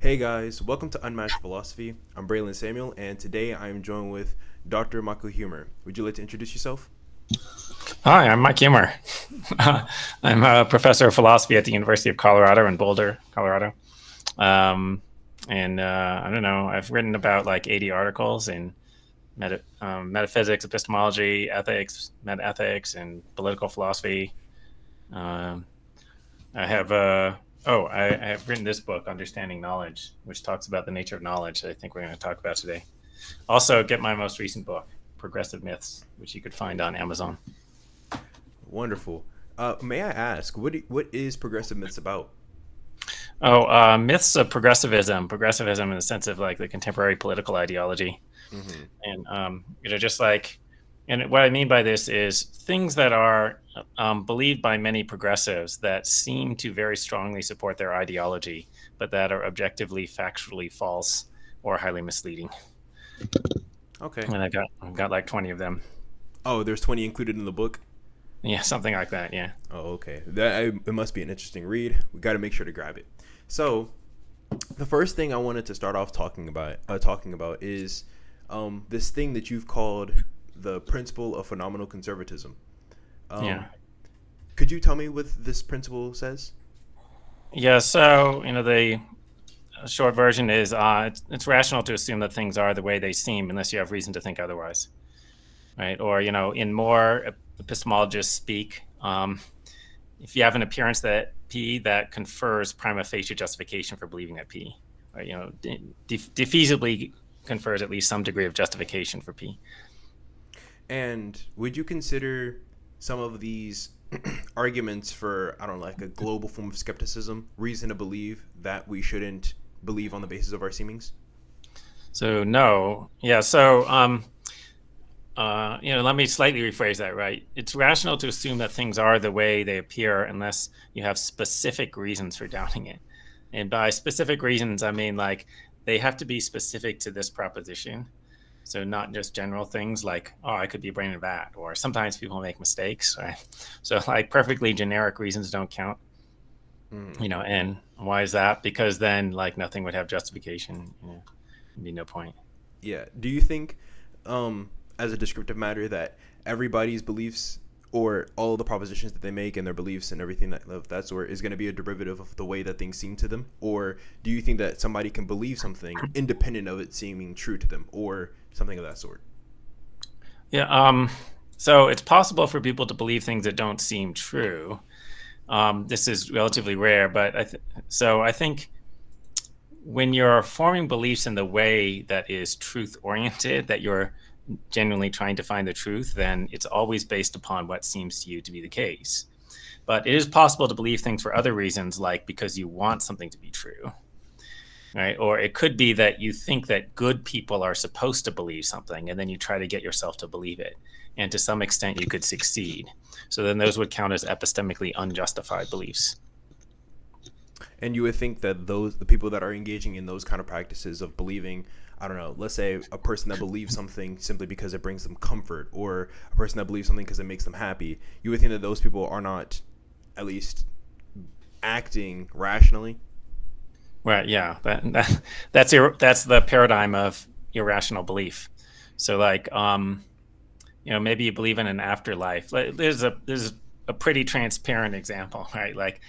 Hey guys, welcome to Unmatched Philosophy. I'm Braylon Samuel, and today I am joined with Dr. Mako Huemer. Would you like to introduce yourself? Hi, I'm Mike Huemer. I'm a professor of philosophy at the University of Colorado in Boulder, Colorado. Um, I don't know, I've written about like 80 articles in metaphysics, epistemology, ethics, metaethics, and political philosophy. Um, I have I have written this book, Understanding Knowledge, which talks about the nature of knowledge that I think we're going to talk about today. Also, get my most recent book, Progressive Myths, which you could find on Amazon. Wonderful. May I ask, what is progressive myths about? Myths of progressivism in the sense of like the contemporary political ideology. Hmm. Just like, and what I mean by this is things that are believed by many progressives that seem to very strongly support their ideology, but that are objectively, factually false or highly misleading. Okay. And I've got like 20 of them. Oh, there's 20 included in the book? Yeah, something like that. Yeah. Oh, okay. It must be an interesting read. We got to make sure to grab it. So, the first thing I wanted to start off talking about is this thing that you've called the principle of phenomenal conservatism. Yeah. Could you tell me what this principle says? Yeah. So, the short version is it's rational to assume that things are the way they seem unless you have reason to think otherwise, right? Or in more epistemologists speak, if you have an appearance that P that confers prima facie justification for believing that P, or defeasibly confers at least some degree of justification for P. And would you consider some of these arguments for, I don't know, like a global form of skepticism reason to believe that we shouldn't believe on the basis of our seemings? So no, yeah. So let me slightly rephrase that. Right, it's rational to assume that things are the way they appear unless you have specific reasons for doubting it. And by specific reasons, I mean like they have to be specific to this proposition. So not just general things like, oh, I could be a brain in a vat, or sometimes people make mistakes, right? So like perfectly generic reasons don't count, Mm. and why is that? Because then like nothing would have justification, it'd be no point. Yeah. Do you think, as a descriptive matter, that everybody's beliefs or all of the propositions that they make and their beliefs and everything of that sort is going to be a derivative of the way that things seem to them? Or do you think that somebody can believe something independent of it seeming true to them or something of that sort? Yeah. So it's possible for people to believe things that don't seem true. This is relatively rare, but I think when you're forming beliefs in the way that is truth oriented, that you're genuinely trying to find the truth, then it's always based upon what seems to you to be the case. But it is possible to believe things for other reasons, like because you want something to be true, right? Or it could be that you think that good people are supposed to believe something, and then you try to get yourself to believe it. And to some extent, you could succeed. So then those would count as epistemically unjustified beliefs. And you would think that the people that are engaging in those kind of practices of believing, I don't know, let's say a person that believes something simply because it brings them comfort, or a person that believes something because it makes them happy, you would think that those people are not at least acting rationally. Right. Yeah. That's the paradigm of irrational belief. So like, maybe you believe in an afterlife. There's a pretty transparent example, right? Like,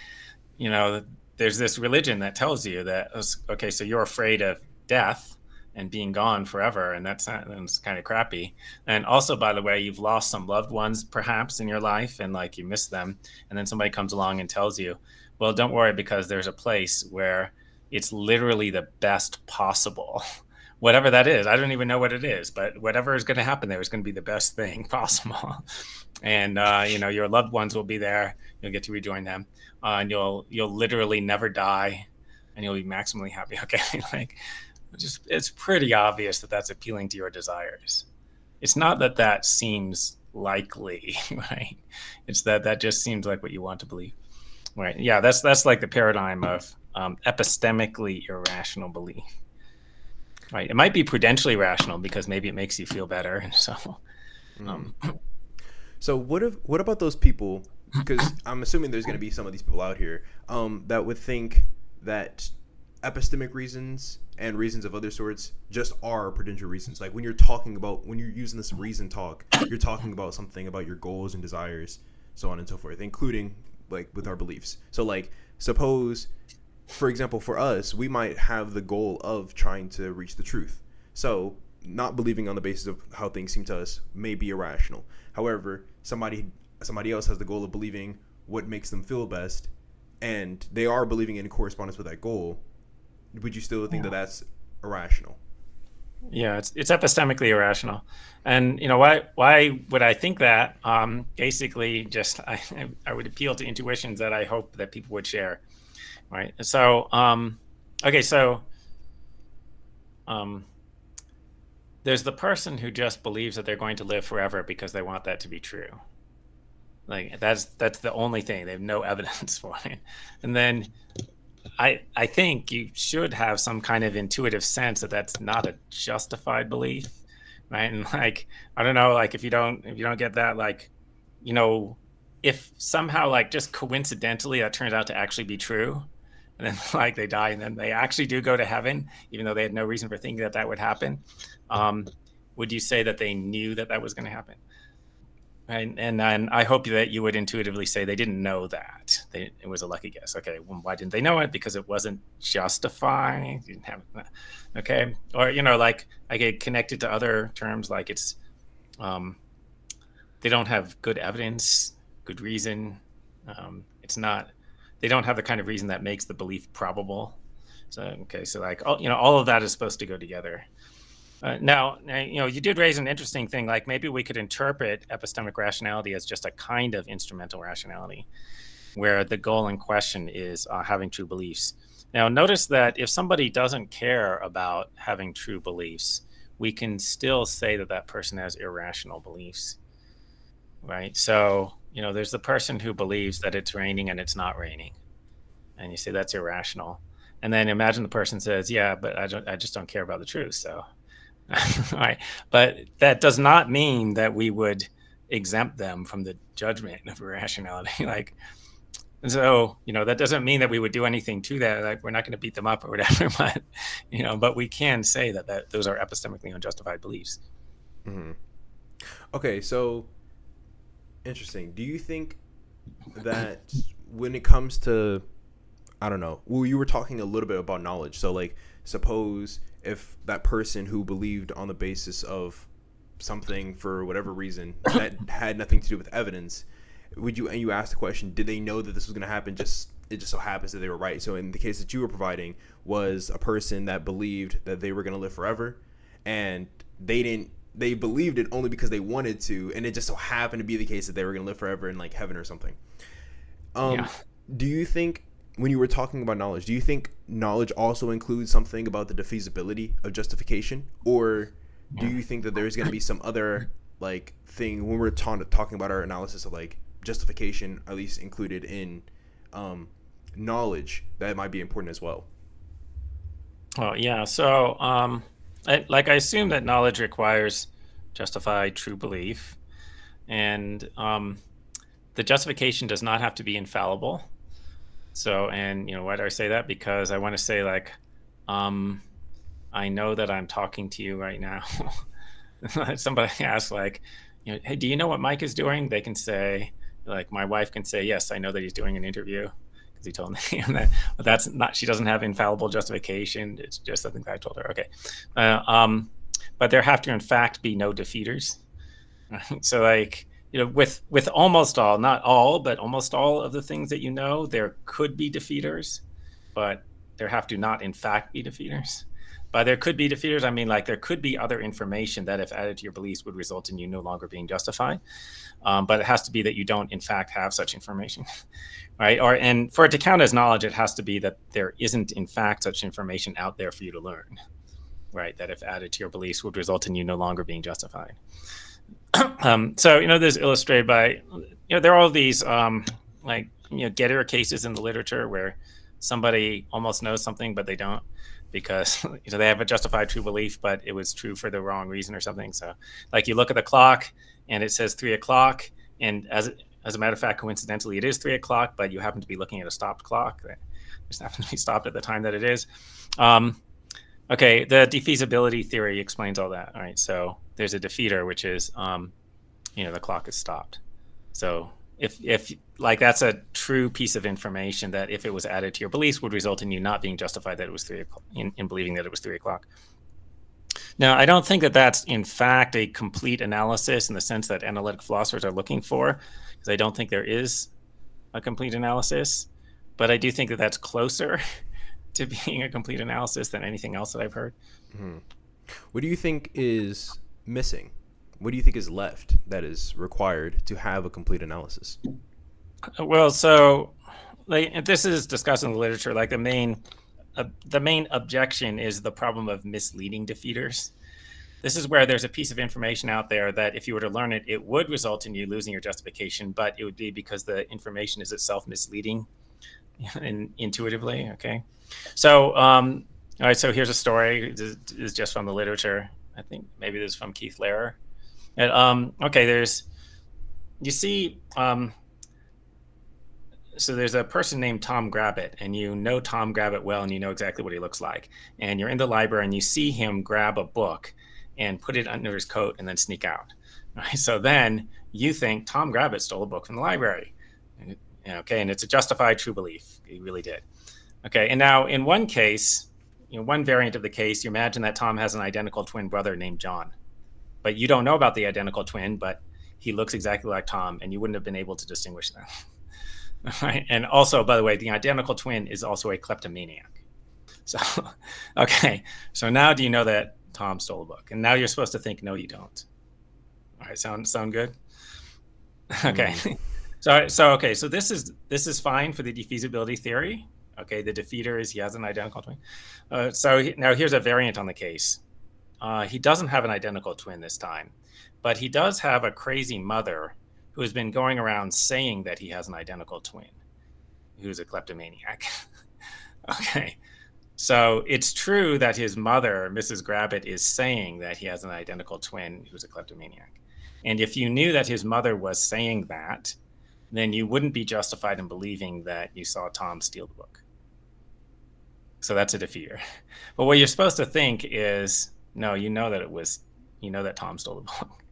you know, there's this religion that tells you that, okay, so you're afraid of death and being gone forever, and that's kind of crappy. And also, by the way, you've lost some loved ones perhaps in your life, and like you miss them, and then somebody comes along and tells you, well, don't worry because there's a place where it's literally the best possible. Whatever that is, I don't even know what it is, but whatever is going to happen there is going to be the best thing possible. And your loved ones will be there. You'll get to rejoin them, and you'll literally never die, and you'll be maximally happy. Okay, like it's pretty obvious that that's appealing to your desires. It's not that that seems likely, right? It's that just seems like what you want to believe, right? Yeah, that's like the paradigm of epistemically irrational belief. Right. It might be prudentially rational because maybe it makes you feel better. And so, Mm. um, So what about those people? Because I'm assuming there's going to be some of these people out here that would think that epistemic reasons and reasons of other sorts just are prudential reasons. Like when you're using this reason talk, you're talking about something about your goals and desires, so on and so forth, including like with our beliefs. So like suppose, for example, for us, we might have the goal of trying to reach the truth. So not believing on the basis of how things seem to us may be irrational. However, somebody else has the goal of believing what makes them feel best, and they are believing in correspondence with that goal. Would you still think that that's irrational? Yeah, it's epistemically irrational. And why would I think that? Basically, just I would appeal to intuitions that I hope that people would share, right? So there's the person who just believes that they're going to live forever because they want that to be true. Like that's the only thing. They have no evidence for it. And then I think you should have some kind of intuitive sense that that's not a justified belief, right? And like I don't know, like if you don't get that, like if somehow like just coincidentally that turns out to actually be true, and then like they die and then they actually do go to heaven, even though they had no reason for thinking that would happen, would you say that they knew that was going to happen? Right? And I hope that you would intuitively say they didn't know that. It was a lucky guess. Okay, well, why didn't they know it? Because it wasn't justified. You didn't have, okay, or like I get connected to other terms like it's they don't have good evidence, good reason. It's not. They don't have the kind of reason that makes the belief probable. So okay, so like all of that is supposed to go together. Now, you did raise an interesting thing, like maybe we could interpret epistemic rationality as just a kind of instrumental rationality, where the goal in question is having true beliefs. Now, notice that if somebody doesn't care about having true beliefs, we can still say that person has irrational beliefs, right? So, there's the person who believes that it's raining and it's not raining, and you say that's irrational. And then imagine the person says, yeah, but I just don't care about the truth, so... Right. But that does not mean that we would exempt them from the judgment of irrationality. Like, so, that doesn't mean that we would do anything to that. Like, we're not going to beat them up or whatever, but we can say that those are epistemically unjustified beliefs. Mm-hmm. Okay. So interesting. Do you think that when it comes to, I don't know, well, you were talking a little bit about knowledge. So like, suppose if that person who believed on the basis of something for whatever reason that had nothing to do with evidence, you asked the question, did they know that this was going to happen? It just so happens that they were right. So in the case that you were providing was a person that believed that they were going to live forever, and they believed it only because they wanted to, and it just so happened to be the case that they were going to live forever in like heaven or something. Do you think, when you were talking about knowledge, do you think knowledge also includes something about the defeasibility of justification? Or do you think that there's going to be some other like thing when we're talking about our analysis of like justification, at least included in knowledge, that might be important as well? Well, yeah. So I assume that knowledge requires justified true belief. And the justification does not have to be infallible. So, and why do I say that? Because I want to say like, I know that I'm talking to you right now. Somebody asks like, hey, do you know what Mike is doing? They can say, like, my wife can say, yes, I know that he's doing an interview because he told me that. But that's not, she doesn't have infallible justification. It's just something that I told her. Okay. But there have to, in fact, be no defeaters. So like, with almost all, not all, but almost all of the things that there could be defeaters, but there have to not in fact be defeaters. By there could be defeaters, I mean like there could be other information that if added to your beliefs would result in you no longer being justified. But it has to be that you don't in fact have such information, right? And for it to count as knowledge, it has to be that there isn't in fact such information out there for you to learn, right? That if added to your beliefs would result in you no longer being justified. So this is illustrated by there are all these Gettier cases in the literature where somebody almost knows something but they don't, because they have a justified true belief but it was true for the wrong reason or something. So like you look at the clock and it says 3 o'clock, and as a matter of fact, coincidentally, it is 3 o'clock, but you happen to be looking at a stopped clock that just happens to be stopped at the time that it is. Okay, the defeasibility theory explains all that. All right, so there's a defeater, which is, the clock is stopped. So if like that's a true piece of information that if it was added to your beliefs would result in you not being justified that it was 3 o'clock, in believing that it was 3 o'clock. Now, I don't think that that's in fact a complete analysis in the sense that analytic philosophers are looking for, because I don't think there is a complete analysis, but I do think that that's closer to being a complete analysis than anything else that I've heard. What do you think is missing? What do you think is left that is required to have a complete analysis? Well, so this is discussed in the literature. Like the main objection is the problem of misleading defeaters. This is where there's a piece of information out there that if you were to learn it, it would result in you losing your justification, but it would be because the information is itself misleading intuitively. Okay. So, all right. So here's a story. This is just from the literature. I think maybe this is from Keith Lehrer. Okay. So there's a person named Tom Grabbit, and you know Tom Grabbit well, and you know exactly what he looks like. And you're in the library, and you see him grab a book and put it under his coat and then sneak out. Right? So then you think Tom Grabbit stole a book from the library. Okay, and it's a justified true belief. He really did. Okay, and now in one case, one variant of the case, you imagine that Tom has an identical twin brother named John. But you don't know about the identical twin, but he looks exactly like Tom, and you wouldn't have been able to distinguish them. Right? And also, by the way, the identical twin is also a kleptomaniac. So, okay, so now do you know that Tom stole a book? And now you're supposed to think, no, you don't. All right, sound good? Okay. So this is fine for the defeasibility theory. Okay, the defeater is he has an identical twin. Now here's a variant on the case. He doesn't have an identical twin this time, but he does have a crazy mother who has been going around saying that he has an identical twin, who's a kleptomaniac. Okay, so it's true that his mother, Mrs. Grabbit, is saying that he has an identical twin who's a kleptomaniac. And if you knew that his mother was saying that, then you wouldn't be justified in believing that you saw Tom steal the book. So that's a defeater. But what you're supposed to think is, no, you know that Tom stole the book.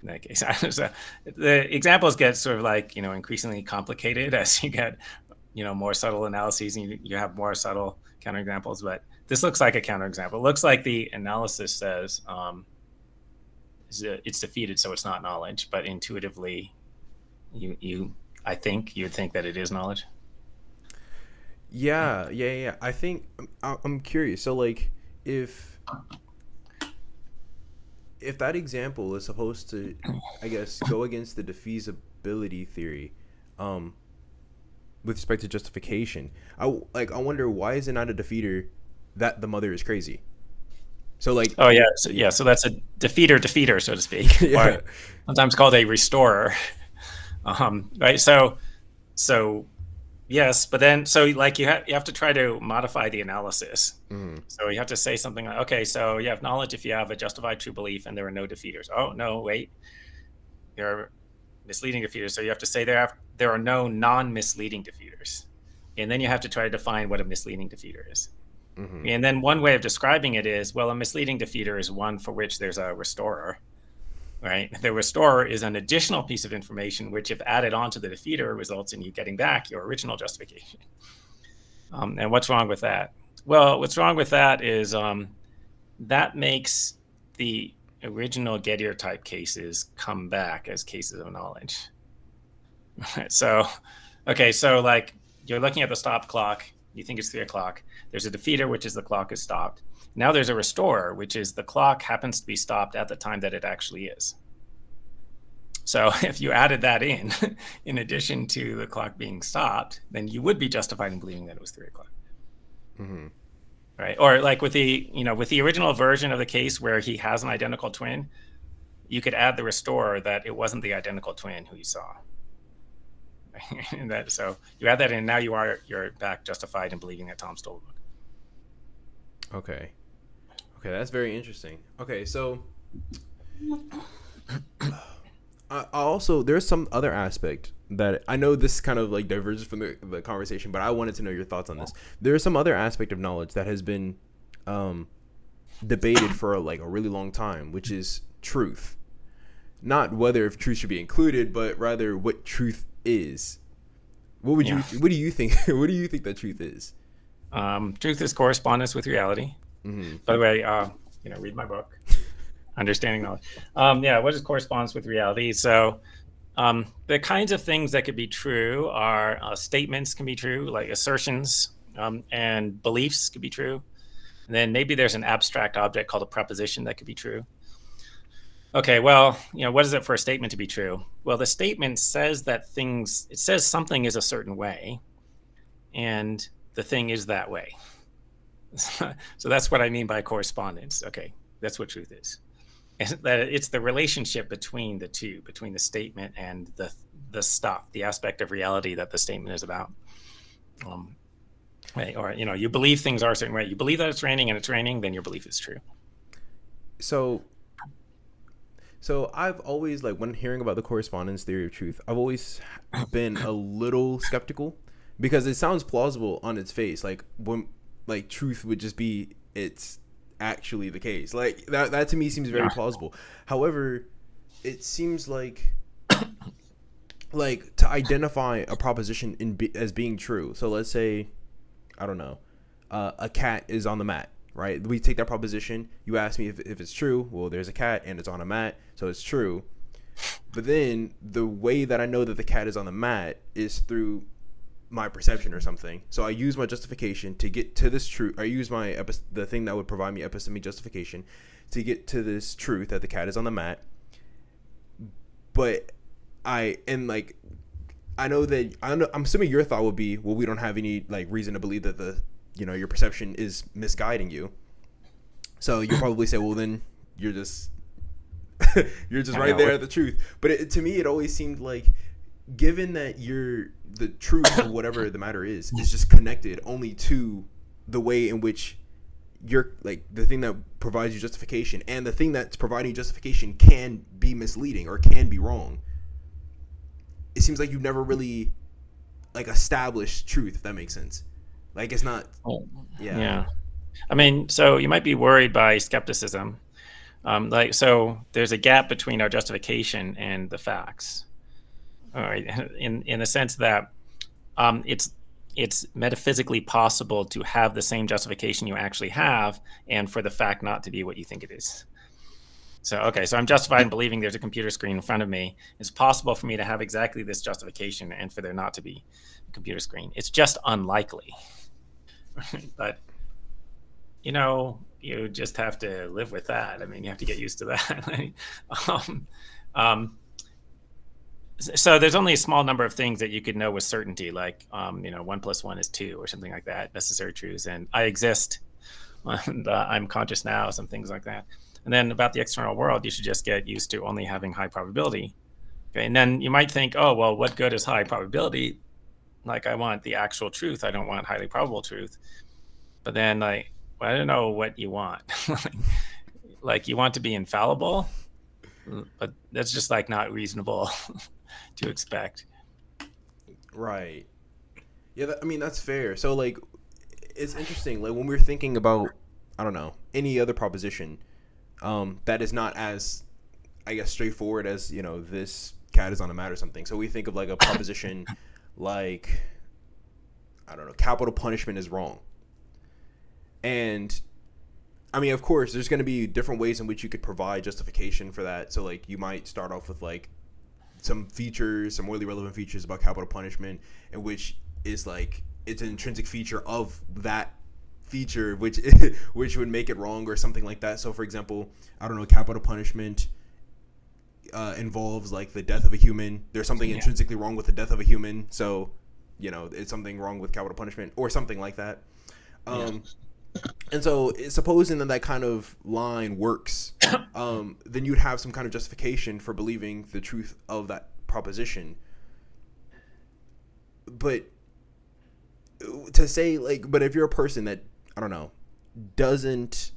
In that case, so the examples get sort of like, increasingly complicated as you get, more subtle analyses and you have more subtle counterexamples. But this looks like a counterexample. It looks like the analysis says it's defeated, so it's not knowledge. But intuitively, I think you'd think that it is knowledge. Yeah. I think I'm curious. So, like, if that example is supposed to, I guess, go against the defeasibility theory, with respect to justification, I wonder why is it not a defeater that the mother is crazy? So like, oh yeah, so that's a defeater, so to speak, yeah. Or sometimes called a restorer. Right. So yes, but then you have to try to modify the analysis. So you have to say something like, okay, so you have knowledge if you have a justified true belief and there are no defeaters. Oh no, wait, there are misleading defeaters. So you have to say there are no non-misleading defeaters, and then you have to try to define what a misleading defeater is. And then one way of describing it is, well, a misleading defeater is one for which there's a restorer. Right? The restorer is an additional piece of information which, if added onto the defeater, results in you getting back your original justification. And what's wrong with that? Well, what's wrong with that is that makes the original Gettier type cases come back as cases of knowledge. So like you're looking at the stop clock, you think it's 3 o'clock. There's a defeater, which is the clock is stopped. Now there's a restorer, which is the clock happens to be stopped at the time that it actually is. So if you added that in addition to the clock being stopped, then you would be justified in believing that it was 3 o'clock. Right? Or like with the original version of the case where he has an identical twin, you could add the restorer that it wasn't the identical twin who you saw. And so you add that in, now you're back justified in believing that Tom stole the book. Okay, that's very interesting. Okay, so also there's some other aspect that I know this kind of like diverges from the conversation, but I wanted to know your thoughts on this. There is some other aspect of knowledge that has been debated for like a really long time, which is truth. Not whether if truth should be included, but rather what truth is. What do you think? What do you think that truth is? Truth is correspondence with reality. Mm-hmm. By the way, read my book, Understanding Knowledge. What is correspondence with reality? So the kinds of things that could be true are statements can be true, like assertions, and beliefs could be true. And then maybe there's an abstract object called a proposition that could be true. Okay, well, what is it for a statement to be true? Well, the statement says it says something is a certain way, and the thing is that way. So that's what I mean by correspondence. Okay, that's what truth is. It's the relationship between the two, between the statement and the stuff, the aspect of reality that the statement is about. Right? Or you believe things are a certain way. You believe that it's raining and it's raining, then your belief is true. So I've always, like, when hearing about the correspondence theory of truth, I've always been a little skeptical because it sounds plausible on its face. Like when, like, truth would just be it's actually the case. Like that to me seems very plausible. However, it seems like to identify a proposition as being true. So let's say, I don't know, a cat is on the mat. Right, we take that proposition. You ask me if it's true. Well, there's a cat and it's on a mat, so it's true. But then the way that I know that the cat is on the mat is through my perception or something. So I use my justification to get to this truth. I use the thing that would provide me epistemic justification to get to this truth that the cat is on the mat. But I'm assuming your thought would be, well, we don't have any like reason to believe that your perception is misguiding you. So you probably say, well, then you're just right there at the truth. But to me, it always seemed like, given that the truth of whatever the matter is just connected only to the way in which you're, like, the thing that provides you justification, and the thing that's providing justification can be misleading or can be wrong. It seems like you've never really, like, established truth, if that makes sense. Like, it's not. Yeah. I mean, so you might be worried by skepticism. So there's a gap between our justification and the facts. All right, in the sense that it's metaphysically possible to have the same justification you actually have, and for the fact not to be what you think it is. So I'm justified in believing there's a computer screen in front of me. It's possible for me to have exactly this justification and for there not to be a computer screen. It's just unlikely. But you just have to live with that. I mean, you have to get used to that. So there's only a small number of things that you could know with certainty, like 1 + 1 is 2 or something like that, necessary truths, and I exist, and I'm conscious now, some things like that. And then about the external world, you should just get used to only having high probability. Okay, and then you might think, oh, well, what good is high probability? Like, I want the actual truth. I don't want highly probable truth. But then, I don't know what you want. Like, you want to be infallible, but that's just, like, not reasonable to expect. Right. Yeah, that's fair. So, like, it's interesting. Like, when we're thinking about, I don't know, any other proposition that is not as, I guess, straightforward as, this cat is on a mat or something. So we think of, like, a proposition like, I don't know, capital punishment is wrong. And, I mean, of course, there's going to be different ways in which you could provide justification for that. So, like, you might start off with, like, some morally relevant features about capital punishment, in which is, like, it's an intrinsic feature of that feature, which would make it wrong or something like that. So, for example, I don't know, capital punishment involves, like, the death of a human. There's something intrinsically wrong with the death of a human. So, it's something wrong with capital punishment or something like that. And so, supposing that kind of line works, then you'd have some kind of justification for believing the truth of that proposition. But to say, like, but if you're a person that, I don't know, doesn't,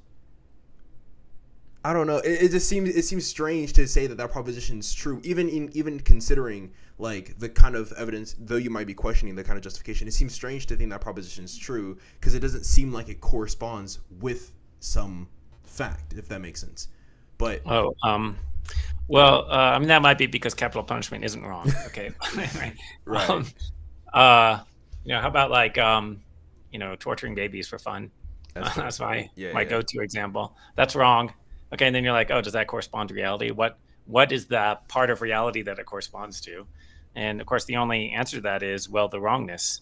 I don't know. It seems strange to say that that proposition is true, even considering like the kind of evidence. Though you might be questioning the kind of justification, it seems strange to think that proposition is true because it doesn't seem like it corresponds with some fact, if that makes sense. But Oh, well, I mean, that might be because capital punishment isn't wrong. Okay. Right. right, Um, uh, how about like, torturing babies for fun? that's fair. That's my Yeah, my yeah. go-to example. That's wrong. Okay, and then you're like, oh, does that correspond to reality? What is the part of reality that it corresponds to? And of course, the only answer to that is, well, the wrongness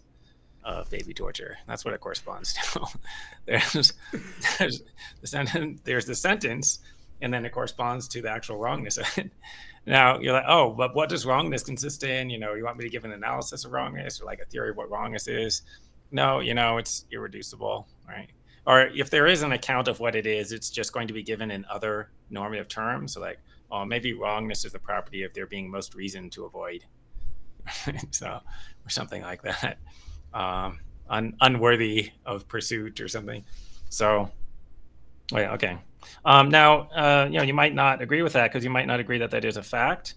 of baby torture. That's what it corresponds to. there's there's the sentence, and then it corresponds to the actual wrongness of it. Now you're like, oh, but what does wrongness consist in? You want me to give an analysis of wrongness or like a theory of what wrongness is? No, it's irreducible, right? Or if there is an account of what it is, it's just going to be given in other normative terms. So like, oh, maybe wrongness is the property of there being most reason to avoid. So, or something like that. Unworthy of pursuit or something. So, yeah, okay. Now, you might not agree with that because you might not agree that that is a fact.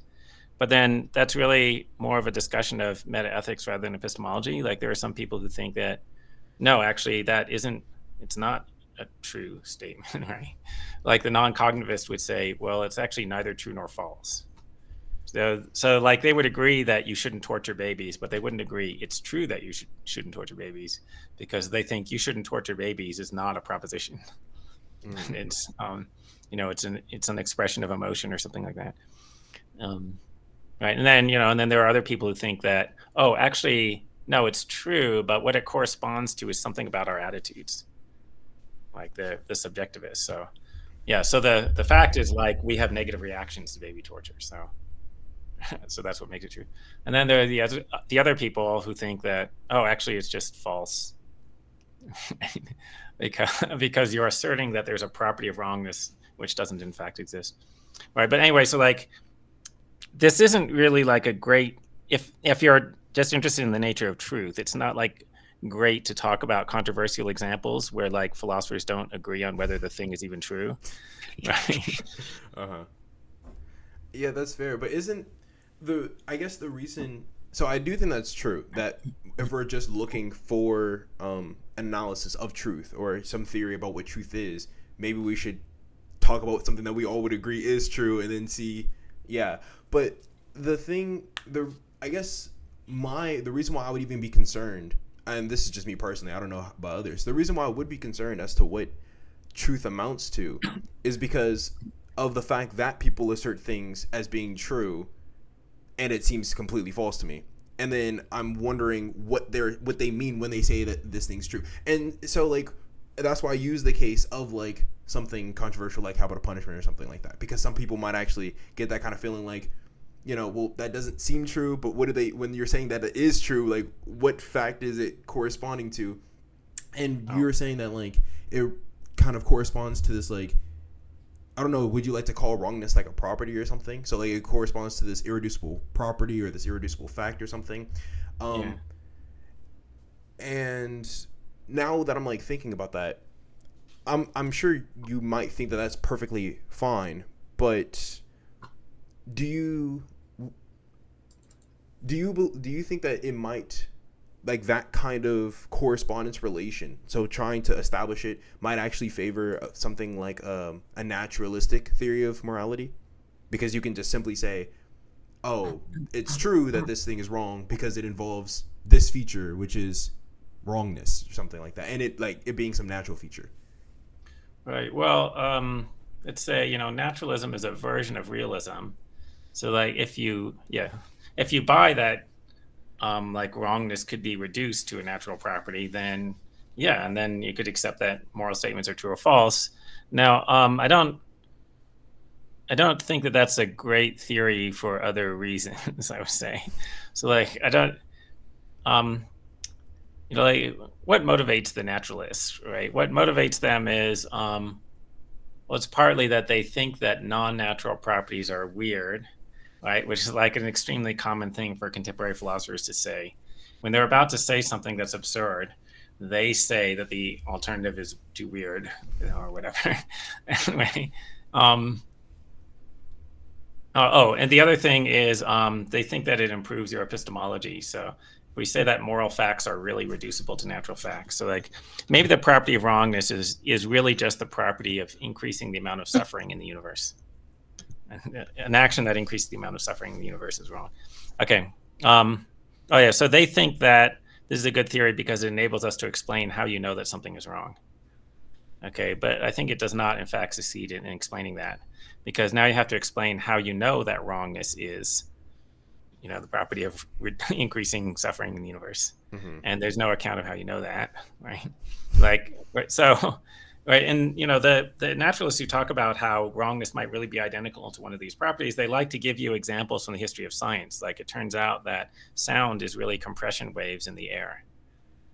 But then that's really more of a discussion of metaethics rather than epistemology. Like there are some people who think that, no, actually, it's not a true statement, right? Like the non-cognitivist would say, well, it's actually neither true nor false. So like they would agree that you shouldn't torture babies, but they wouldn't agree it's true that you shouldn't torture babies because they think you shouldn't torture babies is not a proposition. Mm. It's an expression of emotion or something like that. Right. And then there are other people who think that, oh, actually, no, it's true, but what it corresponds to is something about our attitudes, like the subjectivist. So, yeah. So the fact is like we have negative reactions to baby torture. So that's what makes it true. And then there are the other people who think that, oh, actually, it's just false because you're asserting that there's a property of wrongness which doesn't in fact exist. Right. But anyway, so like this isn't really like a great if you're just interested in the nature of truth, it's not like great to talk about controversial examples where like philosophers don't agree on whether the thing is even true. Right. Uh-huh. Yeah, that's fair. But isn't I guess the reason, so I do think that's true, that if we're just looking for analysis of truth or some theory about what truth is, maybe we should talk about something that we all would agree is true and then see, yeah. But I guess the reason why I would even be concerned, and this is just me personally, I don't know about others, the reason why I would be concerned as to what truth amounts to is because of the fact that people assert things as being true and it seems completely false to me. And then I'm wondering what they mean when they say that this thing's true. And so like that's why I use the case of like something controversial like how about a punishment or something like that, because some people might actually get that kind of feeling like, well, that doesn't seem true, but what do they, when you're saying that it is true, like what fact is it corresponding to? And you're saying that like it kind of corresponds to this, like, I don't know, would you like to call wrongness like a property or something? So like it corresponds to this irreducible property or this irreducible fact or something. Yeah. And now that I'm like thinking about that, I'm sure you might think that that's perfectly fine, but do you think that it might, like that kind of correspondence relation, so trying to establish it, might actually favor something like a naturalistic theory of morality? Because you can just simply say, oh, it's true that this thing is wrong because it involves this feature, which is wrongness or something like that, and it being some natural feature. Right. Well, let's say, naturalism is a version of realism. So like if you buy that like wrongness could be reduced to a natural property, then yeah, and then you could accept that moral statements are true or false. Now, I don't think that that's a great theory for other reasons, I would say. So like I don't like what motivates the naturalists, right? What motivates them is well, it's partly that they think that non-natural properties are weird, right? Which is like an extremely common thing for contemporary philosophers to say. When they're about to say something that's absurd, they say that the alternative is too weird, or whatever. Anyway, Um, and the other thing is they think that it improves your epistemology. So we say that moral facts are really reducible to natural facts. So like maybe the property of wrongness is really just the property of increasing the amount of suffering in the universe. An action that increases the amount of suffering in the universe is wrong. Okay. Oh yeah. So they think that this is a good theory because it enables us to explain how you know that something is wrong. Okay, but I think it does not, in fact, succeed in explaining that, because now you have to explain how you know that wrongness is, the property of increasing suffering in the universe, and there's no account of how you know that, right? Like, right, so, right, and the naturalists who talk about how wrongness might really be identical to one of these properties, they like to give you examples from the history of science. Like, it turns out that sound is really compression waves in the air.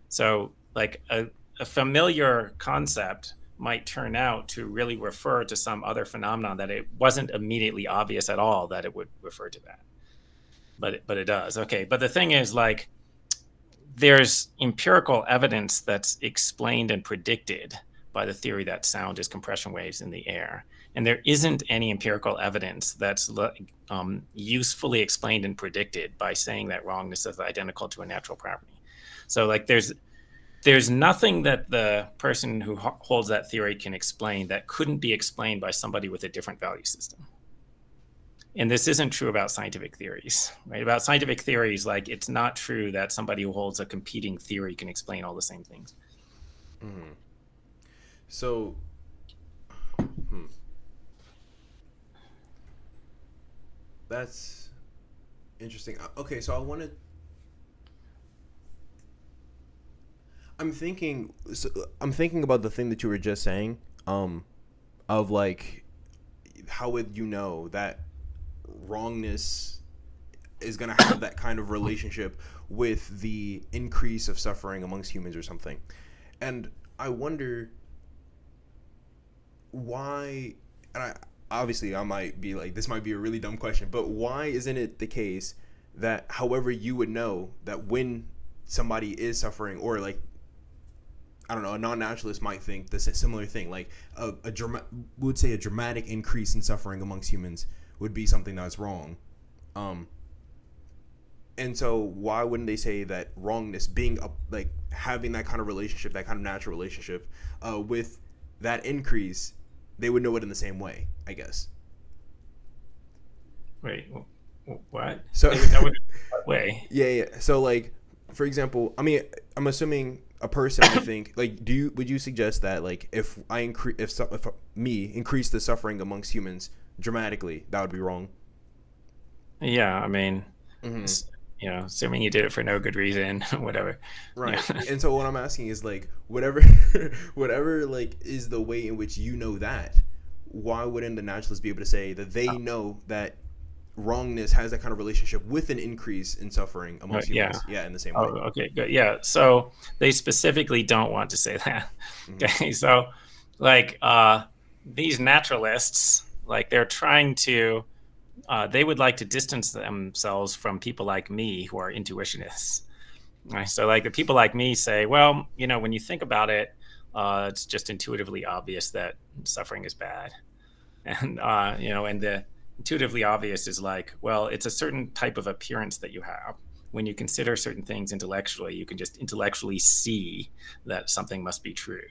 So, like a familiar concept might turn out to really refer to some other phenomenon that it wasn't immediately obvious at all that it would refer to that. But it does. Okay, but the thing is, like, there's empirical evidence that's explained and predicted by the theory that sound is compression waves in the air. And there isn't any empirical evidence that's usefully explained and predicted by saying that wrongness is identical to a natural property. So, like, there's nothing that the person who holds that theory can explain that couldn't be explained by somebody with a different value system. And this isn't true about scientific theories, right? About scientific theories, like, it's not true that somebody who holds a competing theory can explain all the same things. Mm-hmm. So, that's interesting. Okay, so I'm thinking about the thing that you were just saying, of like, how would you know that wrongness is going to have that kind of relationship with the increase of suffering amongst humans or something. And I wonder why, and I might be like, this might be a really dumb question, but why isn't it the case that however you would know that when somebody is suffering, or like, I don't know, a non-naturalist might think this a similar thing, like we would say a dramatic increase in suffering amongst humans would be something that's wrong. And so why wouldn't they say that wrongness being like having that kind of relationship, that kind of natural relationship with that increase, they would know it in the same way, I guess. Wait, what? So what way? Yeah. So like, for example, I mean, I'm assuming a person, I think, like, would you suggest that, like, if me increase the suffering amongst humans dramatically, that would be wrong? Yeah, I mean, assuming you did it for no good reason, whatever. Right. Yeah. And so what I'm asking is, like, whatever whatever like is the way in which you know that, why wouldn't the naturalists be able to say that they know that wrongness has that kind of relationship with an increase in suffering amongst humans? Yeah, in the same way. Okay, good. Yeah, so they specifically don't want to say that. Okay, so like these naturalists, like, they're trying to they would like to distance themselves from people like me who are intuitionists. Right? So like the people like me say, well, when you think about it, it's just intuitively obvious that suffering is bad. And and the intuitively obvious is like, well, it's a certain type of appearance that you have. When you consider certain things intellectually, you can just intellectually see that something must be true.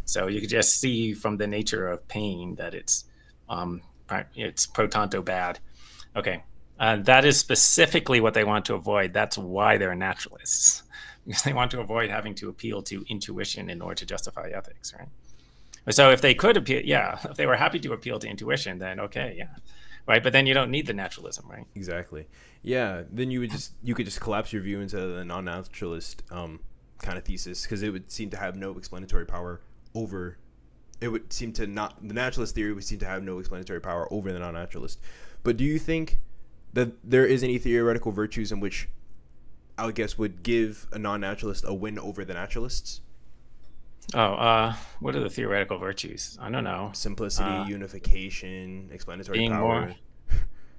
So you can just see from the nature of pain that it's pro tanto bad. Okay, that is specifically what they want to avoid. That's why they're naturalists, because they want to avoid having to appeal to intuition in order to justify ethics, right? So if they could appeal, if they were happy to appeal to intuition, then okay, yeah. Right, but then you don't need the naturalism, right? Exactly. Yeah, then you could just collapse your view into the non-naturalist kind of thesis, because it would seem to have no explanatory power over. It would seem to not, the naturalist theory would seem to have no explanatory power over the non-naturalist. But do you think that there is any theoretical virtues in which, I guess, would give a non-naturalist a win over the naturalists? What are the theoretical virtues? I don't know. Simplicity, unification, explanatory being power. More,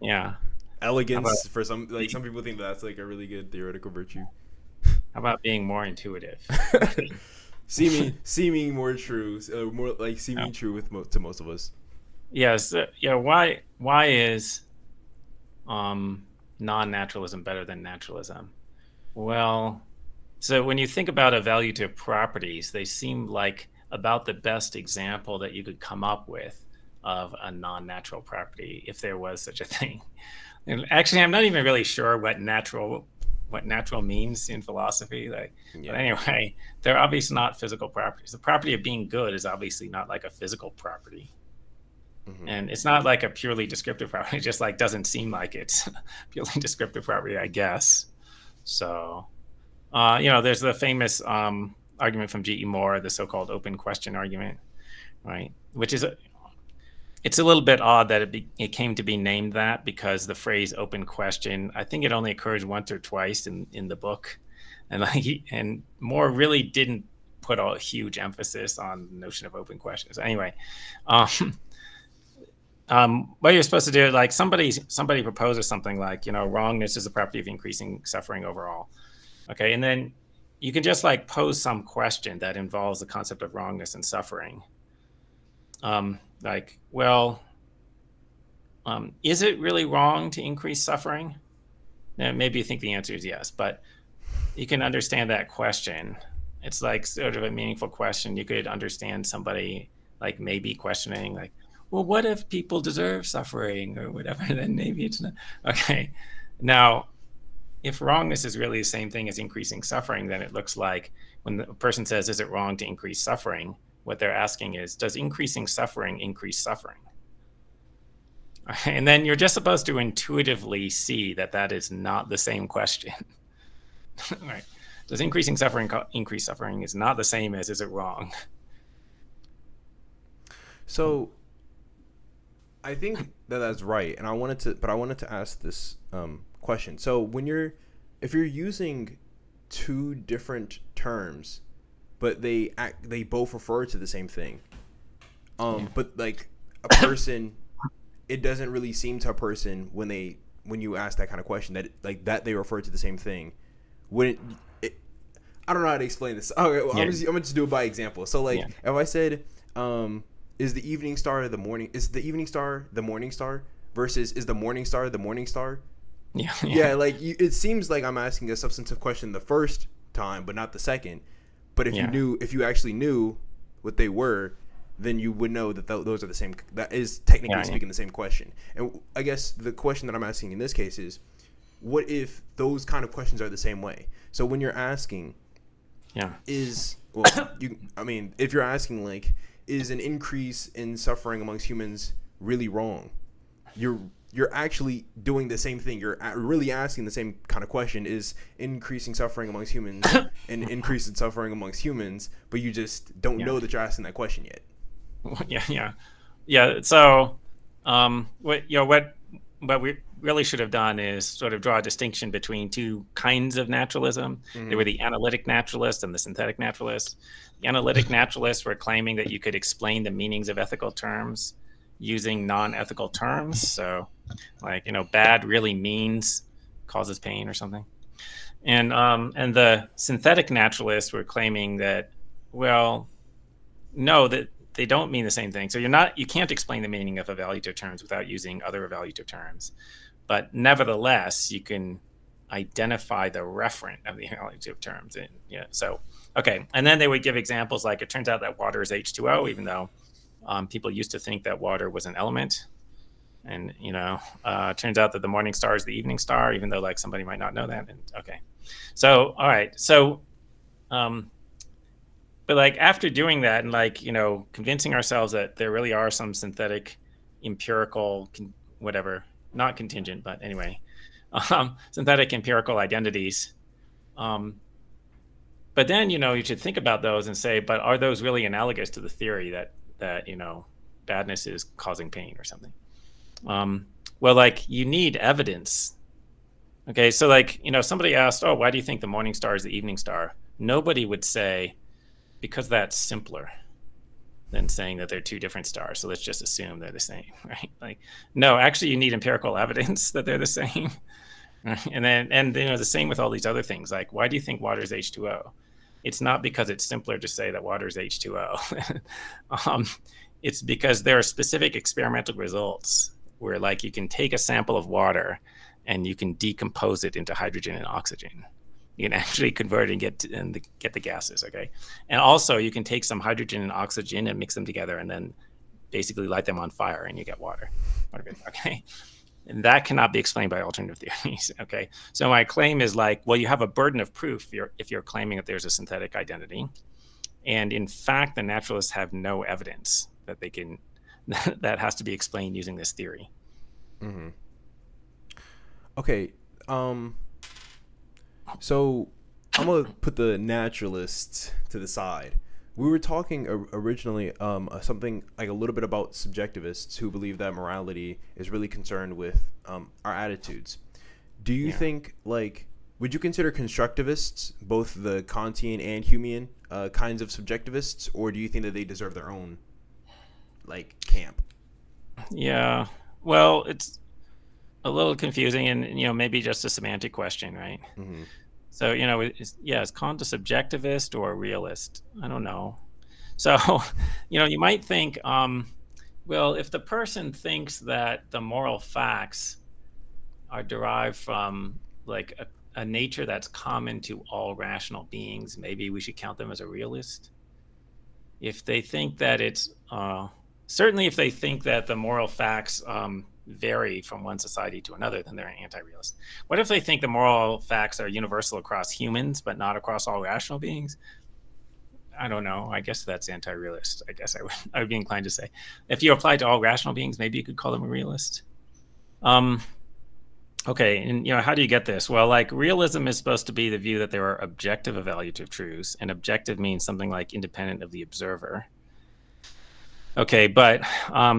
yeah. Elegance, for some, like, some people think that's like a really good theoretical virtue. How about being more intuitive? seeming more true, more like seeming true to most of us. Yes. Yeah. Why is non-naturalism better than naturalism? Well, so when you think about evaluative properties, they seem like about the best example that you could come up with of a non-natural property, if there was such a thing. And actually, I'm not even really sure what natural means in philosophy. Like, but Yeah. anyway, they're obviously not physical properties. The property of being good is obviously not like a physical property. Hmm. And it's not like a purely descriptive property. It just like doesn't seem like it's purely descriptive property, I guess. So, there's the famous argument from G.E. Moore, the so-called open question argument, right? Which is it's a little bit odd that it came to be named that, because the phrase open question, I think it only occurs once or twice in the book. And and Moore really didn't put a huge emphasis on the notion of open questions. Anyway, um, what you're supposed to do, like somebody proposes something like, wrongness is a property of increasing suffering overall. Okay, and then you can just like pose some question that involves the concept of wrongness and suffering. Like, well, is it really wrong to increase suffering? Now, maybe you think the answer is yes, but you can understand that question. It's like sort of a meaningful question. You could understand somebody like maybe questioning, like, well, what if people deserve suffering or whatever? Then maybe it's not. Okay. Now, if wrongness is really the same thing as increasing suffering, then it looks like when the person says, is it wrong to increase suffering? What they're asking is, does increasing suffering increase suffering? And then you're just supposed to intuitively see that that is not the same question. Right? Does increasing suffering increase suffering is not the same as is it wrong? So I think that that's right, and I wanted to ask this question. So if you're using two different terms, but they both refer to the same thing, Yeah. but like a person, it doesn't really seem to a person when you ask that kind of question that like that they refer to the same thing. Wouldn't it, I don't know how to explain this. Okay, well, Yeah. I'm gonna just do it by example. So like Yeah. if I said, is the evening star the morning? Is the evening star the morning star versus is the morning star the morning star? Yeah. Yeah, like it seems like I'm asking a substantive question the first time, but not the second. But Yeah. if you actually knew what they were, then you would know that those are the same. That is technically Yeah. speaking the same question. And I guess the question that I'm asking in this case is, what if those kind of questions are the same way? So when you're asking, Yeah. if you're asking like, is an increase in suffering amongst humans really wrong? You're actually doing the same thing. You're really asking the same kind of question: is increasing suffering amongst humans an increase in suffering amongst humans? But you just don't Yeah. know that you're asking that question yet. Yeah. Yeah. Yeah. So, what we really should have done is sort of draw a distinction between two kinds of naturalism. There Mm-hmm. were the analytic naturalists and the synthetic naturalists. The analytic naturalists were claiming that you could explain the meanings of ethical terms using non-ethical terms. So, like, bad really means causes pain or something. And the synthetic naturalists were claiming that, well, no, that they don't mean the same thing. So you can't explain the meaning of evaluative terms without using other evaluative terms. But nevertheless, you can identify the referent of the evaluative terms. And yeah, so okay. And then they would give examples like, it turns out that water is H2O, even though people used to think that water was an element. And it turns out that the morning star is the evening star, even though like somebody might not know that. And okay, so all right, so but like after doing that and like convincing ourselves that there really are some synthetic empirical whatever, not contingent, but anyway, synthetic empirical identities, but then you should think about those and say, but are those really analogous to the theory that badness is causing pain or something? Well, like you need evidence. Okay, so like somebody asked, oh, why do you think the morning star is the evening star? Nobody would say, because that's simpler than saying that they're two different stars, so let's just assume they're the same, right? Like, no, actually you need empirical evidence that they're the same. And then the same with all these other things, like, why do you think water is H2O? It's not because it's simpler to say that water is H2O. It's because there are specific experimental results where, like, you can take a sample of water and you can decompose it into hydrogen and oxygen. You can actually convert it and get the gases, okay? And also, you can take some hydrogen and oxygen and mix them together and then basically light them on fire and you get water, okay? And that cannot be explained by alternative theories, okay? So my claim is like, well, you have a burden of proof if you're claiming that there's a synthetic identity. And in fact, the naturalists have no evidence that they can, that has to be explained using this theory. Mm-hmm. Okay. So I'm gonna put the naturalists to the side. We were talking originally something like a little bit about subjectivists who believe that morality is really concerned with our attitudes. Do you think, like, would you consider constructivists, both the Kantian and Humean kinds of subjectivists, or do you think that they deserve their own, like, camp? Yeah. Well, it's a little confusing and, maybe just a semantic question, right? Mm-hmm. So, is Kant a subjectivist or a realist? I don't know. So, you might think, well, if the person thinks that the moral facts are derived from like a nature that's common to all rational beings, maybe we should count them as a realist. If they think that it's, certainly if they think that the moral facts vary from one society to another, then they're an anti-realist. What if they think the moral facts are universal across humans, but not across all rational beings? I don't know. I guess that's anti-realist. I guess I would be inclined to say. If you apply to all rational beings, maybe you could call them a realist. Okay, and how do you get this? Well, like, realism is supposed to be the view that there are objective evaluative truths, and objective means something like independent of the observer. Okay, but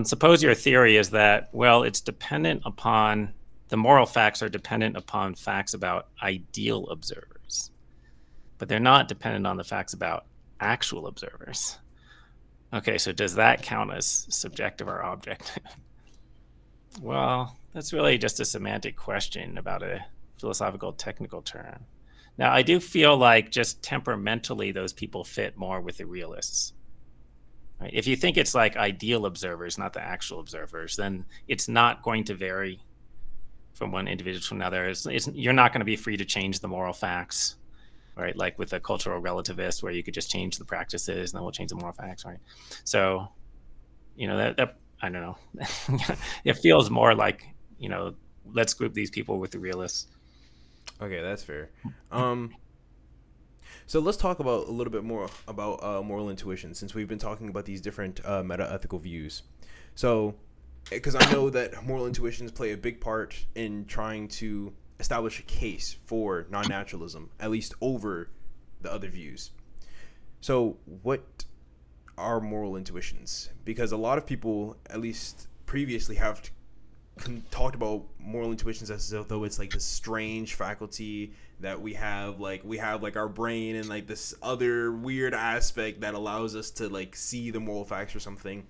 suppose your theory is that, well, it's dependent upon, the moral facts are dependent upon facts about ideal observers, but they're not dependent on the facts about actual observers. Okay, so does that count as subjective or objective? Well, that's really just a semantic question about a philosophical technical term. Now, I do feel like just temperamentally, those people fit more with the realists. Right? If you think it's like ideal observers, not the actual observers, then it's not going to vary from one individual to another. You're not going to be free to change the moral facts, right? Like with a cultural relativist, where you could just change the practices and then we'll change the moral facts, right? So, that I don't know. It feels more like, let's group these people with the realists. Okay, that's fair. So let's talk about a little bit more about moral intuition, since we've been talking about these different meta-ethical views. So, because I know that moral intuitions play a big part in trying to establish a case for non-naturalism, at least over the other views. So what are moral intuitions? Because a lot of people, at least previously, have talked about moral intuitions as though it's like this strange faculty that we have like our brain and like this other weird aspect that allows us to like see the moral facts or something.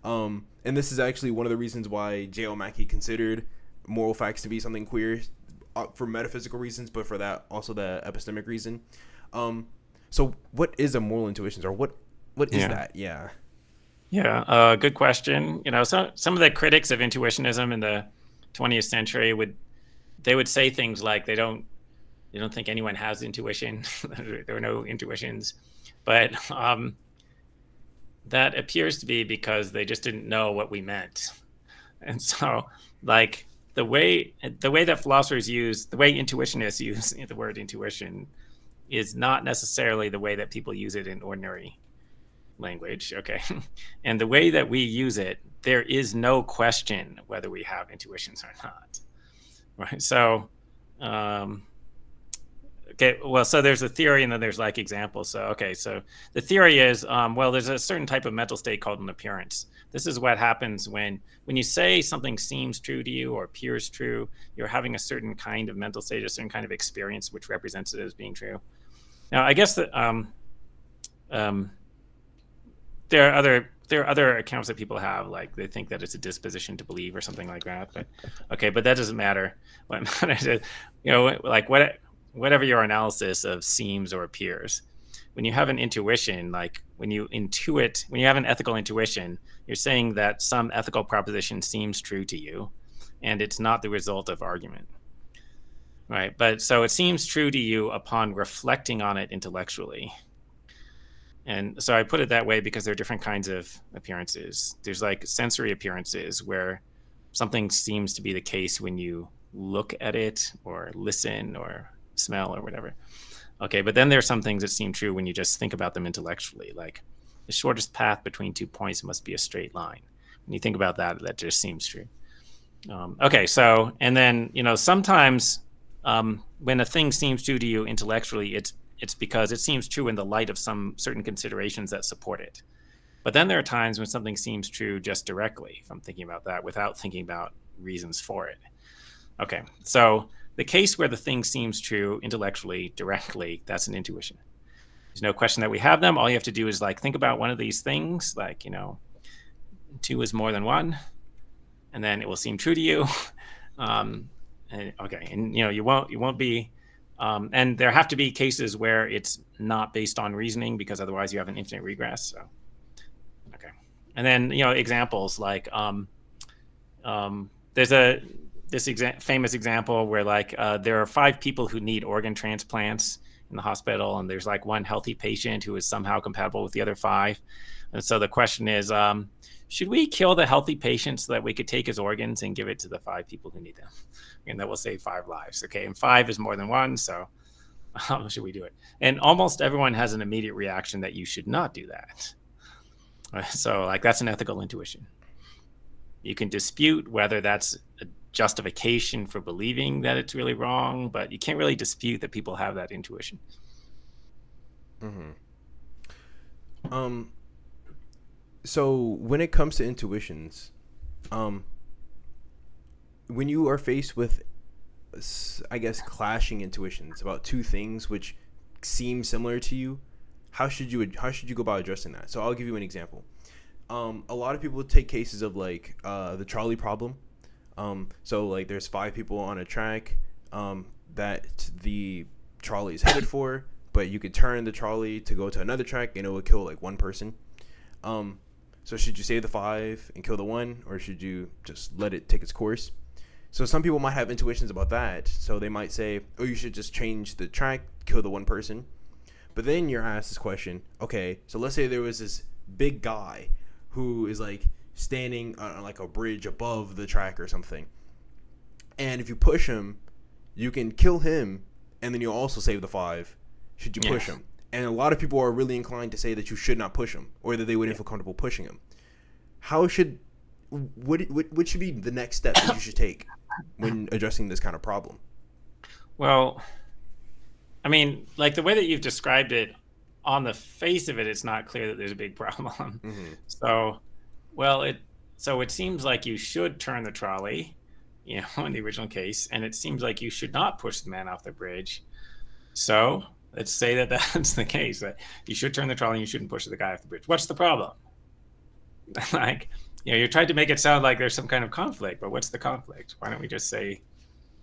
And this is actually one of the reasons why J.L. Mackie considered moral facts to be something queer, for metaphysical reasons, but for that also the epistemic reason. So what is a moral intuitions, or what is that? Yeah, good question. So some of the critics of intuitionism in the 20th century would say things like they don't think anyone has intuition. There are no intuitions, but that appears to be because they just didn't know what we meant. And so, like, the way that philosophers the way intuitionists use the word intuition is not necessarily the way that people use it in ordinary language, okay? And the way that we use it, there is no question whether we have intuitions or not, right? So, okay, well, so there's a theory and then there's like examples. So, okay, so the theory is, well, there's a certain type of mental state called an appearance. This is what happens when you say something seems true to you or appears true. You're having a certain kind of mental state, a certain kind of experience which represents it as being true. Now, I guess that there are other accounts that people have, like they think that it's a disposition to believe or something like that. But okay, but that doesn't matter. What matters is, like whatever your analysis of seems or appears. when you have an intuition, like when you have an ethical intuition, you're saying that some ethical proposition seems true to you, and it's not the result of argument, right? But so it seems true to you upon reflecting on it intellectually. And so I put it that way because there are different kinds of appearances. There's like sensory appearances where something seems to be the case when you look at it or listen or smell or whatever. Okay, but then there are some things that seem true when you just think about them intellectually, like the shortest path between 2 points must be a straight line. When you think about that, that just seems true. Okay, so, and then, sometimes when a thing seems true to you intellectually, it's because it seems true in the light of some certain considerations that support it. But then there are times when something seems true just directly, if I'm thinking about that, without thinking about reasons for it. Okay, so the case where the thing seems true intellectually, directly, that's an intuition. There's no question that we have them. All you have to do is like think about one of these things, like, 2 is more than 1, and then it will seem true to you. And you won't be, and there have to be cases where it's not based on reasoning, because otherwise you have an infinite regress. So, okay, and then examples like there's this famous example where like there are 5 people who need organ transplants in the hospital, and there's like one healthy patient who is somehow compatible with the other 5, and so the question is, should we kill the healthy patient so that we could take his organs and give it to the 5 people who need them, and that will save 5 lives? Okay, and 5 is more than 1, so how should we do it? And almost everyone has an immediate reaction that you should not do that. So like that's an ethical intuition. You can dispute whether that's a justification for believing that it's really wrong, but you can't really dispute that people have that intuition. So when it comes to intuitions, when you are faced with, I guess, clashing intuitions about 2 things which seem similar to you, how should you go about addressing that? So I'll give you an example. A lot of people take cases of like the trolley problem. So like there's 5 people on a track that the trolley is headed for, but you could turn the trolley to go to another track and it would kill like 1 person. So should you save the 5 and kill the 1, or should you just let it take its course? So some people might have intuitions about that. So they might say, oh, you should just change the track, kill the 1 person. But then you're asked this question, okay, so let's say there was this big guy who is like standing on like a bridge above the track or something. And if you push him, you can kill him, and then you'll also save the 5 should you push him. And a lot of people are really inclined to say that you should not push him, or that they wouldn't feel comfortable pushing him. What should be the next step that you should take when addressing this kind of problem? Well, I mean, like the way that you've described it, on the face of it, it's not clear that there's a big problem. Mm-hmm. So it seems like you should turn the trolley, in the original case, and it seems like you should not push the man off the bridge. So let's say that that's the case, that you should turn the trolley and you shouldn't push the guy off the bridge. What's the problem? Like, you tried to make it sound like there's some kind of conflict, but what's the conflict? Why don't we just say...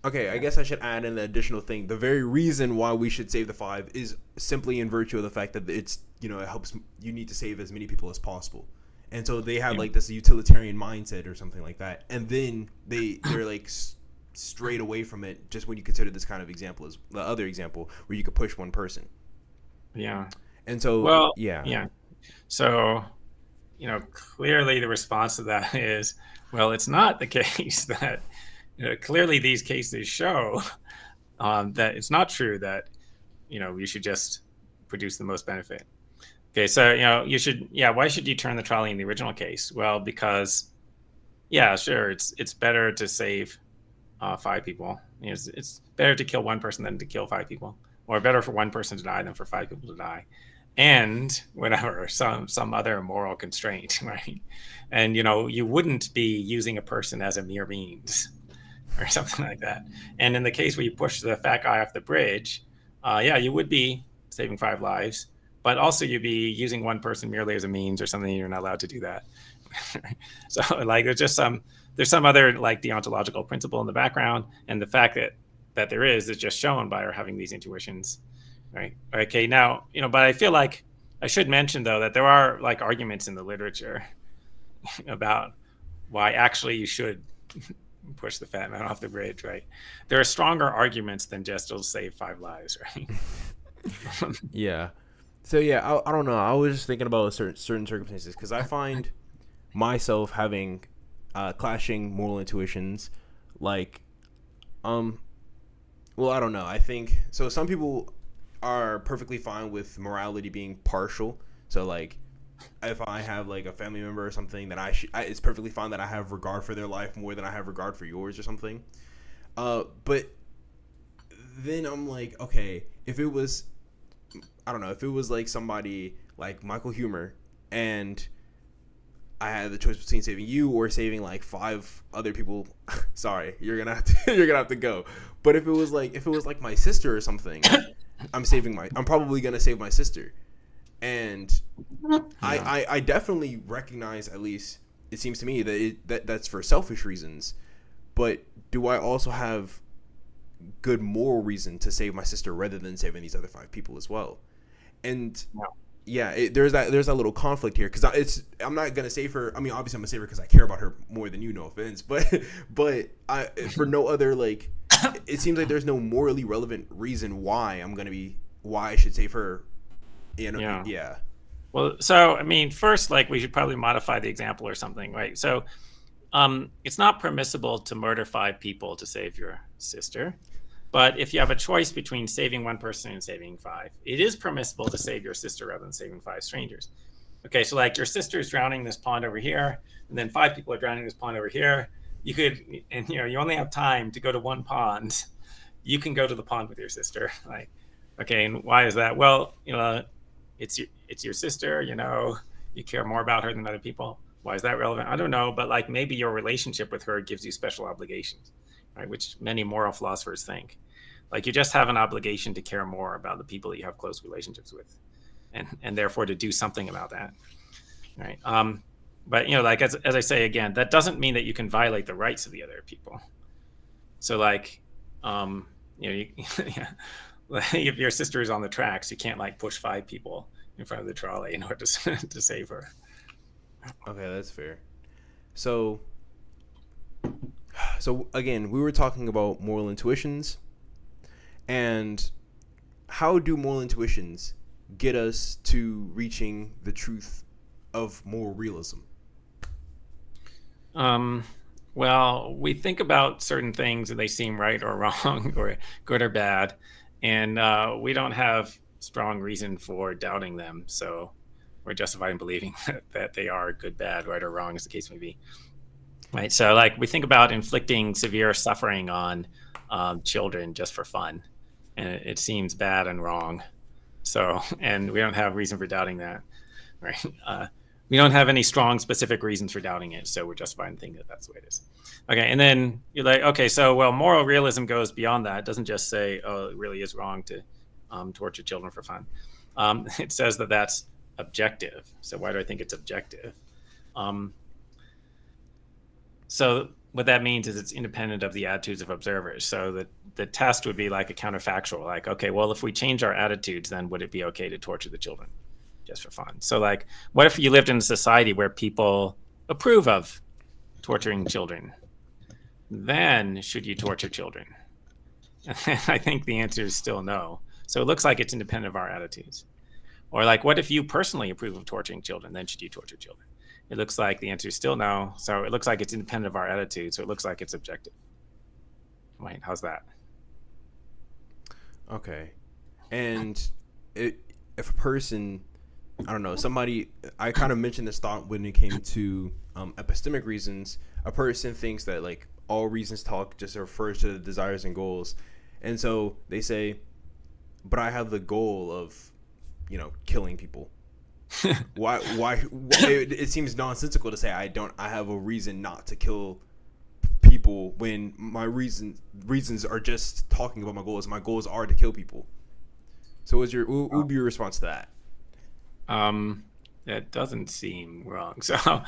Okay, I guess I should add in the additional thing. The very reason why we should save the 5 is simply in virtue of the fact that it's, it helps, you need to save as many people as possible. And so they have like this utilitarian mindset or something like that. And then they're like straight away from it just when you consider this kind of example as the other example where you could push 1 person. Yeah. And so, Yeah. So, clearly the response to that is, well, it's not the case that... clearly these cases show that it's not true that, you should just produce the most benefit. Okay, so, why should you turn the trolley in the original case? Well, because, sure, it's better to save 5 people. It's better to kill 1 person than to kill 5 people, or better for 1 person to die than for 5 people to die. And whatever, some other moral constraint, right? And, you wouldn't be using a person as a mere means, or something like that. And in the case where you push the fat guy off the bridge, you would be saving 5 lives, but also you'd be using 1 person merely as a means or something. You're not allowed to do that. So like there's some other like deontological principle in the background, and the fact that there is just shown by our having these intuitions, right? Okay, now, but I feel like I should mention though that there are like arguments in the literature about why actually you should push the fat man off the bridge, right? There are stronger arguments than just it'll save 5 lives, right? Yeah. So yeah, I don't know. I was just thinking about certain circumstances because I find myself having clashing moral intuitions, like, um, well, I don't know. I think so. Some people are perfectly fine with morality being partial. So like, if I have like a family member or something, then it's perfectly fine that I have regard for their life more than I have regard for yours or something. But then I'm like, okay, if it was, I don't know, if it was like somebody like Michael Huemer, and I had the choice between saving you or saving like 5 other people, sorry, you're gonna have to go. But if it was like my sister or something, I'm probably gonna save my sister. And Yeah. I definitely recognize, at least it seems to me, that's for selfish reasons. But do I also have good moral reason to save my sister rather than saving these other 5 people as well? And yeah, there's that little conflict here, because I'm not gonna save her. I mean, obviously I'm gonna save her because I care about her more than you. No offense, but I, for no other, like, it seems like there's no morally relevant reason why I should save her. Yeah. Well, so I mean, first, like, we should probably modify the example or something, right? So, it's not permissible to murder 5 people to save your sister, but if you have a choice between saving 1 person and saving 5, it is permissible to save your sister rather than saving 5 strangers. Okay, so like your sister is drowning in this pond over here, and then 5 people are drowning in this pond over here. You could, and you only have time to go to one pond. You can go to the pond with your sister, like, okay, and why is that? Well, it's your sister, you care more about her than other people. Why is that relevant? I don't know, but like maybe your relationship with her gives you special obligations, right? Which many moral philosophers think. Like you just have an obligation to care more about the people that you have close relationships with, and therefore to do something about that, right? But like as I say again, that doesn't mean that you can violate the rights of the other people. So like, yeah, if your sister is on the tracks, you can't like push 5 people in front of the trolley in order to save her. Okay, that's fair. So again, we were talking about moral intuitions, and how do moral intuitions get us to reaching the truth of moral realism? Well, we think about certain things and they seem right or wrong or good or bad, and we don't have strong reason for doubting them. So we're justified in believing that they are good, bad, right or wrong, as the case may be. Right. So like we think about inflicting severe suffering on children just for fun, and it seems bad and wrong. So, and we don't have reason for doubting that. Right. We don't have any strong specific reasons for doubting it, so we're justified in thinking that that's the way it is. Okay, and then you're like, okay, so well, moral realism goes beyond that. It doesn't just say, oh, it really is wrong to torture children for fun. It says that that's objective. So why do I think it's objective? So what that means is it's independent of the attitudes of observers. So the test would be like a counterfactual, like, okay, well, if we change our attitudes, then would it be okay to torture the children just for fun? So like, what if you lived in a society where people approve of torturing children? Then should you torture children? I think the answer is still no. So it looks like it's independent of our attitudes. Or like, what if you personally approve of torturing children? Then should you torture children? It looks like the answer is still no. So it looks like it's independent of our attitude. So it looks like it's objective. Wait, how's that? Okay. And if a person, I don't know, somebody, I kind of mentioned this thought when it came to epistemic reasons. A person thinks that like all reasons talk just refers to the desires and goals. And so they say, but I have the goal of, killing people. why it seems nonsensical to say I have a reason not to kill people when my reasons are just talking about my goals. My goals are to kill people. So what would be your response to that? That doesn't seem wrong. So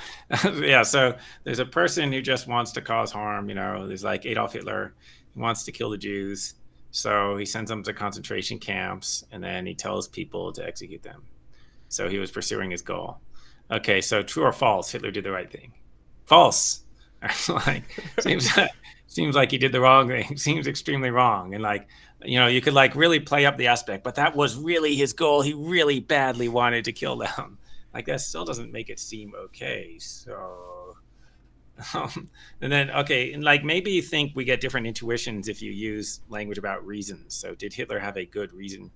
yeah, so there's a person who just wants to cause harm. There's like Adolf Hitler, he wants to kill the Jews, So he sends them to concentration camps, and then he tells people to execute them. So he was pursuing his goal. Okay, so true or false? Hitler did the right thing. False. Like seems seems like he did the wrong thing. Seems extremely wrong. And like, you could like really play up the aspect, but that was really his goal. He really badly wanted to kill them. Like that still doesn't make it seem okay. So and then okay, and like maybe you think we get different intuitions if you use language about reasons. So did Hitler have a good reason?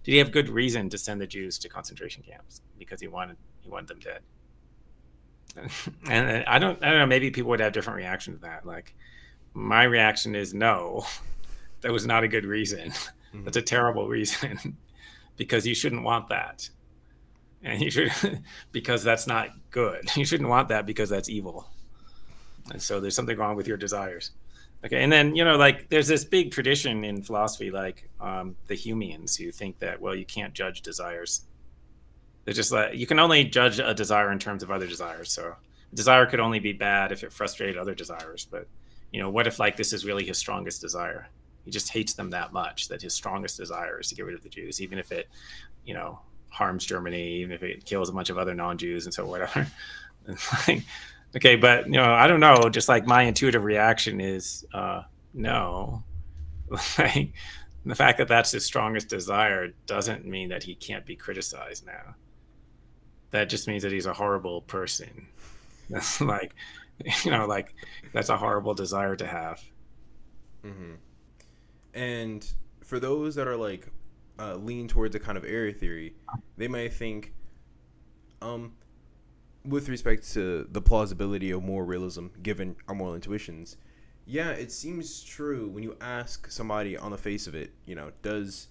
Did he have good reason to send the Jews to concentration camps because he wanted them dead? And I don't know. Maybe people would have different reaction to that. Like my reaction is no, that was not a good reason. That's a terrible reason because you shouldn't want that, and you should because that's not good. You shouldn't want that because that's evil, and so there's something wrong with your desires. Okay, and then like there's this big tradition in philosophy, like the Humeans, who think that you can't judge desires. They're just like you can only judge a desire in terms of other desires. So a desire could only be bad if it frustrated other desires. But what if like this is really his strongest desire? He just hates them that much that his strongest desire is to get rid of the Jews, even if it harms Germany, even if it kills a bunch of other non-Jews and so whatever. Okay, but I don't know. Just like my intuitive reaction is no. Like the fact that that's his strongest desire doesn't mean that he can't be criticized now. That just means that he's a horrible person. That's like, like that's a horrible desire to have. And for those that are like lean towards a kind of error theory, they might think, with respect to the plausibility of moral realism, given our moral intuitions, yeah, it seems true when you ask somebody on the face of it, is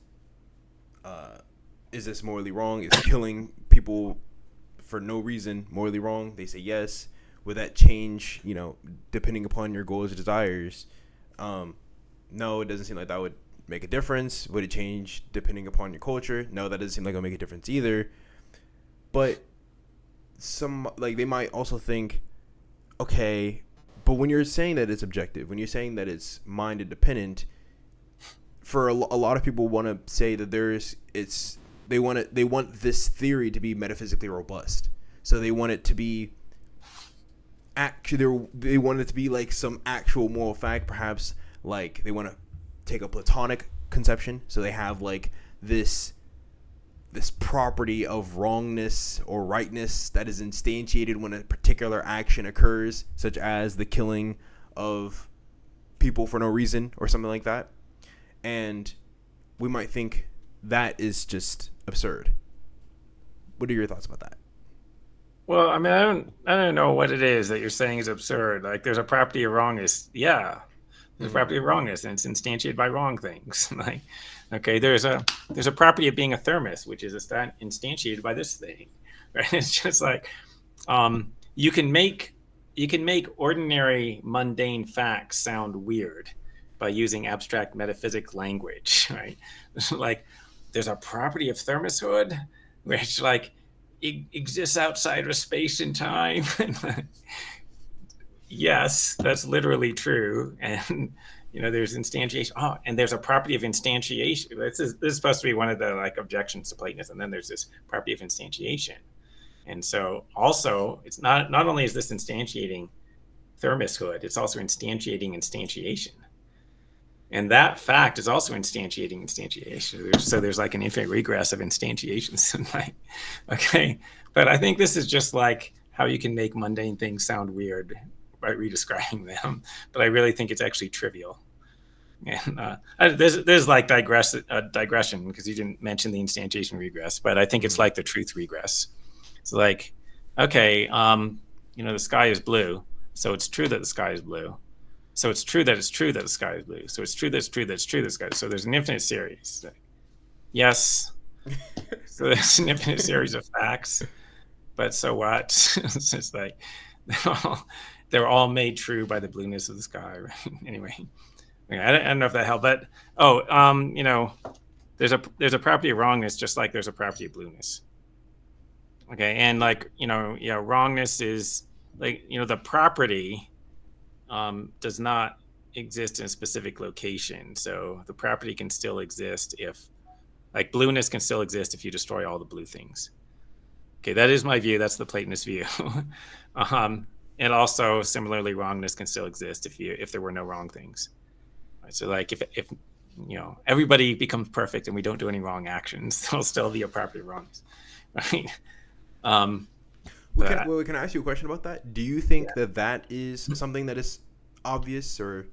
this morally wrong? Is killing people for no reason morally wrong? They say yes. Would that change, depending upon your goals or desires? No, it doesn't seem like that would make a difference. Would it change depending upon your culture? No, that doesn't seem like it would make a difference either. But they might also think, okay, but when you're saying that it's objective, when you're saying that it's mind independent, for a lot of people want to say that they want this theory to be metaphysically robust. So they want it to be they want it to be like some actual moral fact, perhaps like they want to take a Platonic conception. So they have like this property of wrongness or rightness that is instantiated when a particular action occurs, such as the killing of people for no reason or something like that. And we might think that is just absurd. What are your thoughts about that? Well, I mean, I don't know what it is that you're saying is absurd. Like, there's a property of wrongness. Yeah, there's a property of wrongness, and it's instantiated by wrong things. Like, okay, there's a property of being a thermos, which is instantiated by this thing, right? It's just like you can make ordinary mundane facts sound weird by using abstract metaphysics language, right? Like, there's a property of thermoshood, which like it exists outside of space and time. Yes, that's literally true. And there's instantiation. Oh, and there's a property of instantiation. This is supposed to be one of the like objections to Platonism. And then there's this property of instantiation. And so also it's not only is this instantiating thermoshood, it's also instantiating instantiation. And that fact is also instantiating instantiation. So there's like an infinite regress of instantiations. Okay, but I think this is just like how you can make mundane things sound weird by redescribing them. But I really think it's actually trivial. And there's like digression because you didn't mention the instantiation regress, but I think it's like the truth regress. It's like, okay, the sky is blue, so it's true that the sky is blue. So it's true that it's true that the sky is blue. So it's true that it's true that it's true that the sky. So there's an infinite series. Yes. So there's an infinite series of facts. But so what? It's just like they're all made true by the blueness of the sky. Right? Anyway, I don't know if that helped. But there's a property of wrongness, just like there's a property of blueness. Okay, and like wrongness is like the property does not exist in a specific location. So the property can still exist if, like, blueness can still exist if you destroy all the blue things. Okay, that is my view. That's the Platonist view. And also, similarly, wrongness can still exist if there were no wrong things. Right? So, like, if everybody becomes perfect and we don't do any wrong actions, there'll still be a property of wrongness, right? Can I ask you a question about that? Do you think that is something that is obvious, or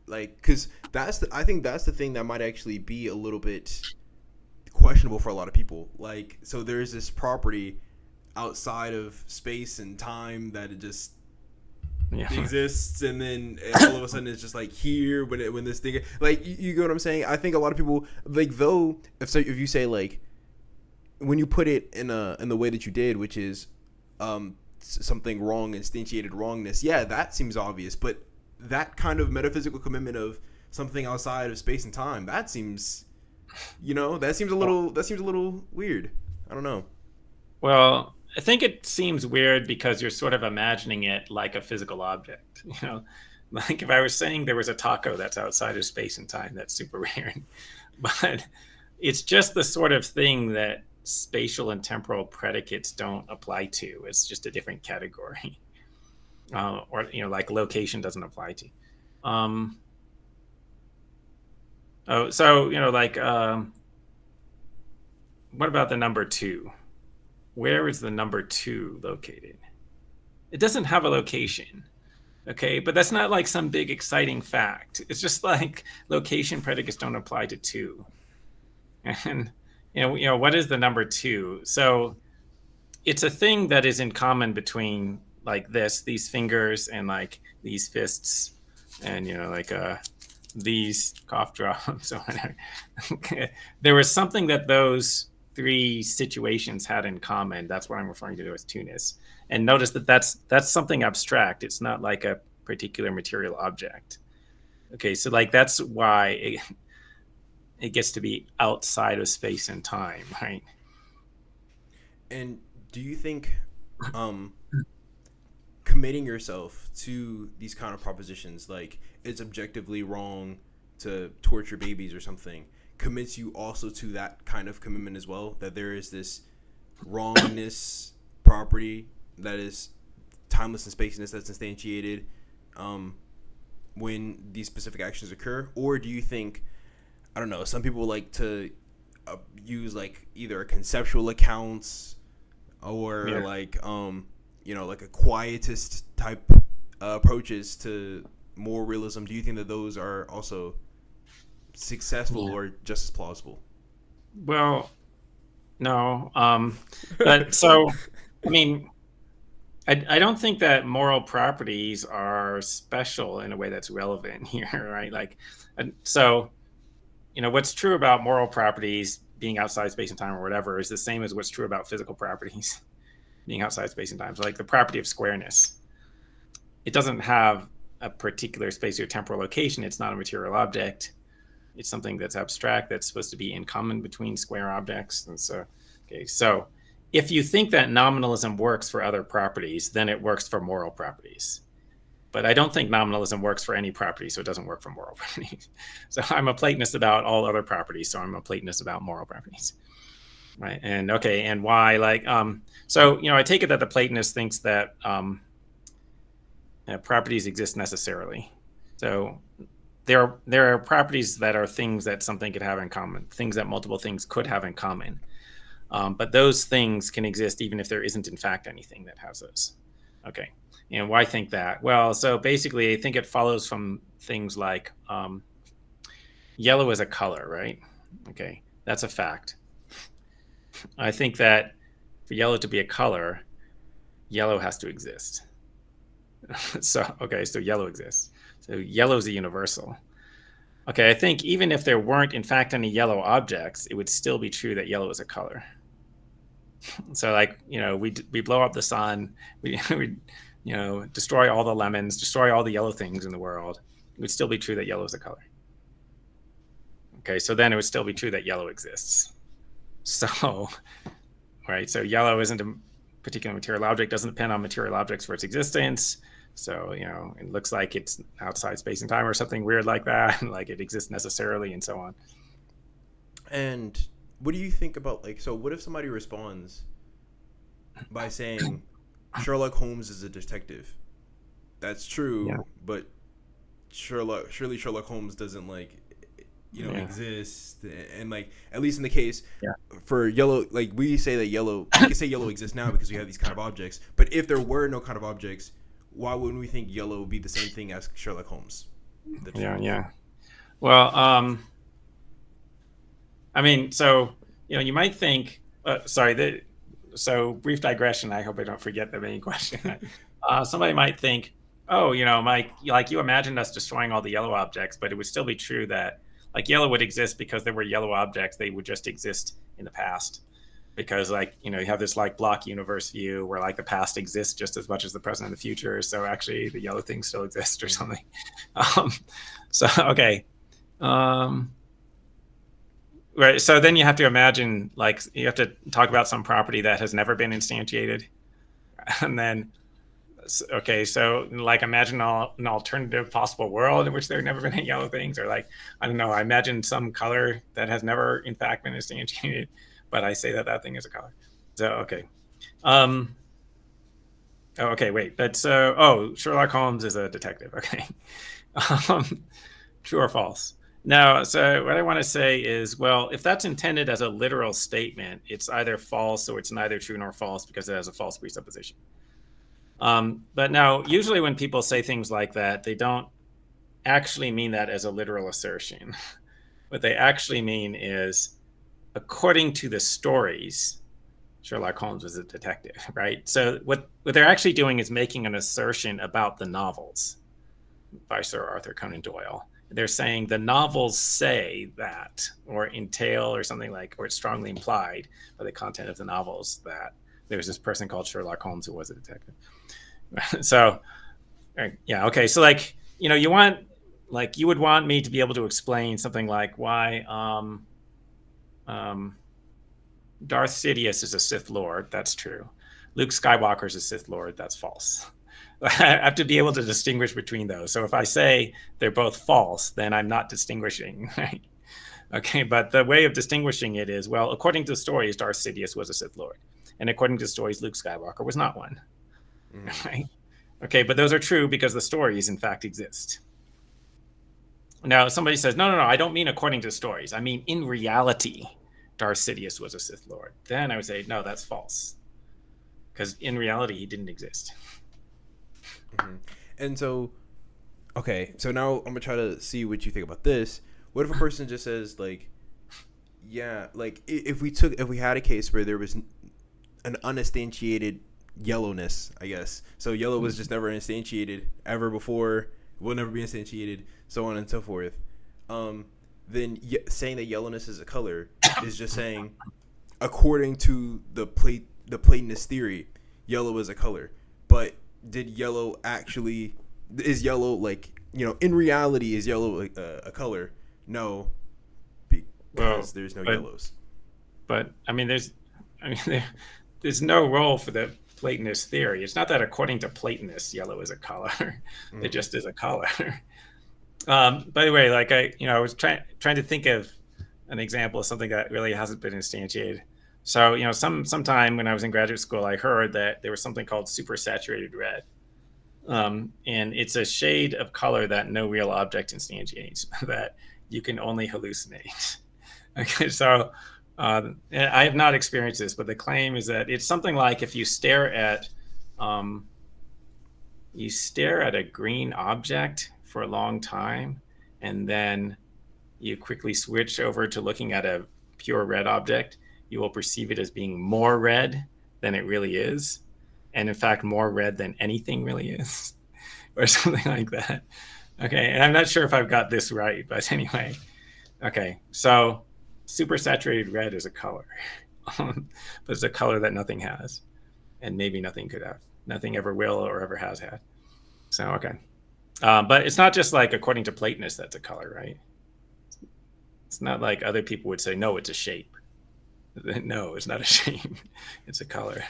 like, because I think that's the thing that might actually be a little bit questionable for a lot of people. Like, so there's this property outside of space and time that it just exists, and then all of a sudden it's just like here when this thing, like, you get what I'm saying? I think a lot of people, like, though, if you say, like, when you put it in the way that you did, which is something wrong, instantiated wrongness, that seems obvious. But that kind of metaphysical commitment of something outside of space and time, that seems a little weird. I don't know. Well, I think it seems weird because you're sort of imagining it like a physical object. Like, if I was saying there was a taco that's outside of space and time, that's super weird. But it's just the sort of thing that spatial and temporal predicates don't apply to. It's just a different category. Or, like, location doesn't apply to. What about the number 2? Where is the number 2 located? It doesn't have a location. Okay, but that's not like some big exciting fact. It's just like location predicates don't apply to 2. And what is the number 2? So it's a thing that is in common between, like, these fingers and, like, these fists, and these cough drops or whatever. There was something that those 3 situations had in common. That's what I'm referring to as 2ness. And notice that that's something abstract. It's not like a particular material object. Okay, so, like, that's why it gets to be outside of space and time, right? And do you think committing yourself to these kind of propositions, like it's objectively wrong to torture babies or something, commits you also to that kind of commitment as well, that there is this wrongness property that is timeless and spaceless, that's instantiated when these specific actions occur? Or do you think, I don't know, some people like to use, like, either conceptual accounts or like like a quietist type approaches to more realism? Do you think that those are also successful or just as plausible? Well, no. But so, I mean, I don't think that moral properties are special in a way that's relevant here, right? Like, so, what's true about moral properties being outside space and time or whatever is the same as what's true about physical properties being outside space and time. So, like, the property of squareness, it doesn't have a particular spatio-temporal location. It's not a material object. It's something that's abstract, that's supposed to be in common between square objects. And so, so if you think that nominalism works for other properties, then it works for moral properties. But I don't think nominalism works for any property, so it doesn't work for moral properties. So I'm a Platonist about all other properties, so I'm a Platonist about moral properties. Right. And and why? Like, so, I take it that the Platonist thinks that properties exist necessarily. So there are properties that are things that something could have in common, things that multiple things could have in common. But those things can exist even if there isn't, in fact, anything that has those. Okay. And why think that? Well, so basically, I think it follows from things like yellow is a color, right? Okay, that's a fact. I think that for yellow to be a color, yellow has to exist. So yellow exists. So yellow is a universal. Okay, I think even if there weren't, in fact, any yellow objects, it would still be true that yellow is a color. So, like, we blow up the sun, we destroy all the lemons, destroy all the yellow things in the world. It would still be true that yellow is a color. Okay, so then it would still be true that yellow exists. So, right, so yellow isn't a particular material object, doesn't depend on material objects for its existence. So, it looks like it's outside space and time or something weird like that, like it exists necessarily and so on. And what do you think about, like, so what if somebody responds by saying Sherlock Holmes is a detective? That's true, Yeah. but surely Sherlock Holmes doesn't, like, Yeah. exist. And, like, at least in the case Yeah. for yellow, like, we can say yellow exists now because we have these kind of objects. But if there were no kind of objects, why wouldn't we think yellow would be the same thing as Sherlock Holmes? Yeah. Well, I mean, so, you might think, so brief digression. I hope I don't forget the main question. Somebody might think, oh, Mike, like you imagined us destroying all the yellow objects, but it would still be true that like yellow would exist because there were yellow objects. They would just exist in the past because, like, you have this like block universe view where like the past exists just as much as the present and the future. So actually the yellow things still exist or something. So, okay. Right. So then you have to imagine, like, you have to talk about some property that has never been instantiated. And then, okay, so like imagine an alternative possible world in which there have never been any yellow things, or like, I don't know, I imagine some color that has never in fact been instantiated, but I say that thing is a color. So, okay. Okay, wait, that's, Sherlock Holmes is a detective. Okay. True or false? Now, so what I want to say is, well, if that's intended as a literal statement, it's either false or it's neither true nor false because it has a false presupposition. But now, usually when people say things like that, they don't actually mean that as a literal assertion. What they actually mean is, according to the stories, Sherlock Holmes was a detective, right? So what they're actually doing is making an assertion about the novels by Sir Arthur Conan Doyle. They're saying the novels say that, or entail, or something like, or it's strongly implied by the content of the novels that there's this person called Sherlock Holmes who was a detective. So, yeah, okay. So, like, you would want me to be able to explain something like why Darth Sidious is a Sith Lord. That's true. Luke Skywalker is a Sith Lord. That's false. I have to be able to distinguish between those. So if I say they're both false, then I'm not distinguishing, right? Okay, but the way of distinguishing it is, well, according to the stories, Darth Sidious was a Sith Lord. And according to the stories, Luke Skywalker was not one. Right? Okay, but those are true because the stories, in fact, exist. Now, somebody says, no, I don't mean according to stories. I mean, in reality, Darth Sidious was a Sith Lord. Then I would say, no, that's false. Because in reality, he didn't exist. And so, okay, so now I'm gonna try to see what you think about this. What if a person just says, like, yeah, like, if we had a case where there was an uninstantiated yellowness, I guess, so yellow was just never instantiated ever before, will never be instantiated, so on and so forth, then saying that yellowness is a color is just saying, according to the Platonist theory, yellow is a color. But is yellow, like, in reality, is yellow a color? No, because there's no yellows. But I mean, there's no role for the Platonist theory. It's not that according to Platonists, yellow is a color. It just is a color. By the way, like I was trying to think of an example of something that really hasn't been instantiated. So, sometime when I was in graduate school, I heard that there was something called supersaturated red. And it's a shade of color that no real object instantiates, that you can only hallucinate. Okay, so I have not experienced this, but the claim is that it's something like if you stare at a green object for a long time, and then you quickly switch over to looking at a pure red object, you will perceive it as being more red than it really is. And in fact, more red than anything really is, or something like that. Okay, and I'm not sure if I've got this right, but anyway. Okay, so supersaturated red is a color, but it's a color that nothing has, and maybe nothing could have. Nothing ever will or ever has had. So, okay. But it's not just like according to Platonists that's a color, right? It's not like other people would say, no, it's a shape. No, it's not a shape. It's a color.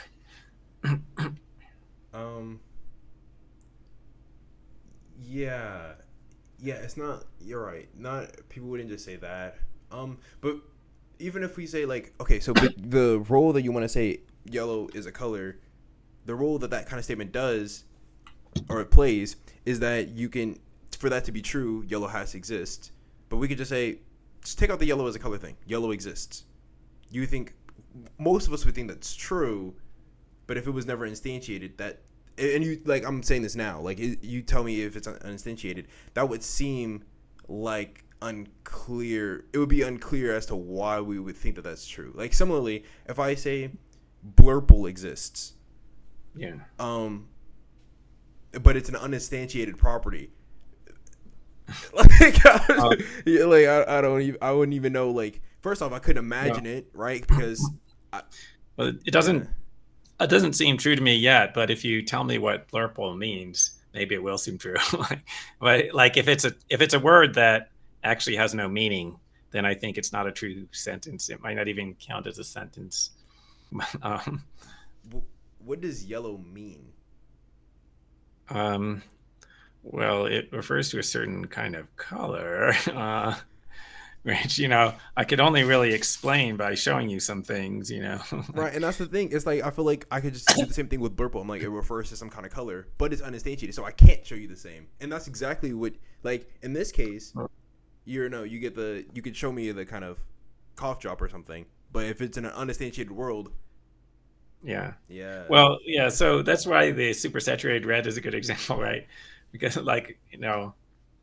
Yeah, yeah, it's not. You're right. Not people wouldn't just say that. But even if we say like, okay, so but the role that you want to say yellow is a color, the role that that kind of statement does or it plays is that you can, for that to be true, yellow has to exist. But we could just take out the yellow as a color thing. Yellow exists. You think most of us would think that's true, but if it was never instantiated, that and you like I'm saying this now, like you tell me if it's uninstantiated, that would seem like unclear. It would be unclear as to why we would think that that's true. Like similarly, if I say blurple exists, Yeah. But it's an uninstantiated property. Like, I don't even, I wouldn't even know. Like, first off, I couldn't imagine it, right? Because, well, it doesn't. It doesn't seem true to me yet. But if you tell me what blurple means, maybe it will seem true. But like, if it's a word that actually has no meaning, then I think it's not a true sentence. It might not even count as a sentence. What does yellow mean? Well, it refers to a certain kind of color, which, I could only really explain by showing you some things, Right, and that's the thing. It's like I feel like I could just do the same thing with blurple. I'm like, it refers to some kind of color, but it's uninstantiated, so I can't show you the same. And that's exactly what, like, in this case, you could show me the kind of cough drop or something, but if it's in an uninstantiated world. Yeah. Yeah. Well, yeah. So that's why the supersaturated red is a good example, right? Because, like,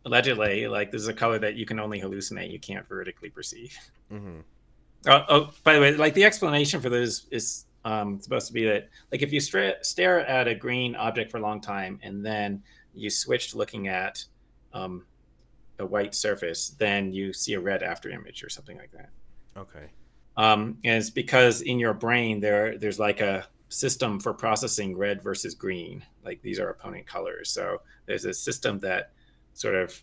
allegedly, like, this is a color that you can only hallucinate. You can't vertically perceive. Mm-hmm. By the way, like, the explanation for this is supposed to be that, like, if you stare at a green object for a long time and then you switch to looking at a white surface, then you see a red after image or something like that. Okay. And it's because in your brain there's like a system for processing red versus green. Like, these are opponent colors. So there's a system that sort of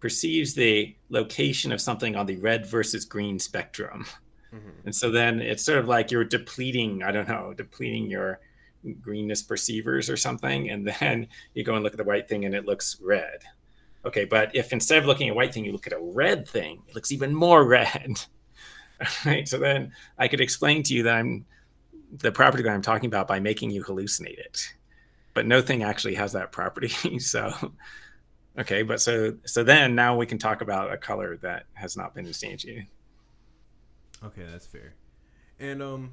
perceives the location of something on the red versus green spectrum. Mm-hmm. And so then it's sort of like you're depleting your greenness perceivers or something. And then you go and look at the white thing and it looks red. Okay, but if instead of looking at a white thing, you look at a red thing, it looks even more red. Right. So then I could explain to you that the property that I'm talking about by making you hallucinate it, but no thing actually has that property. So, okay, but so then now we can talk about a color that has not been instantiated. Okay, that's fair. And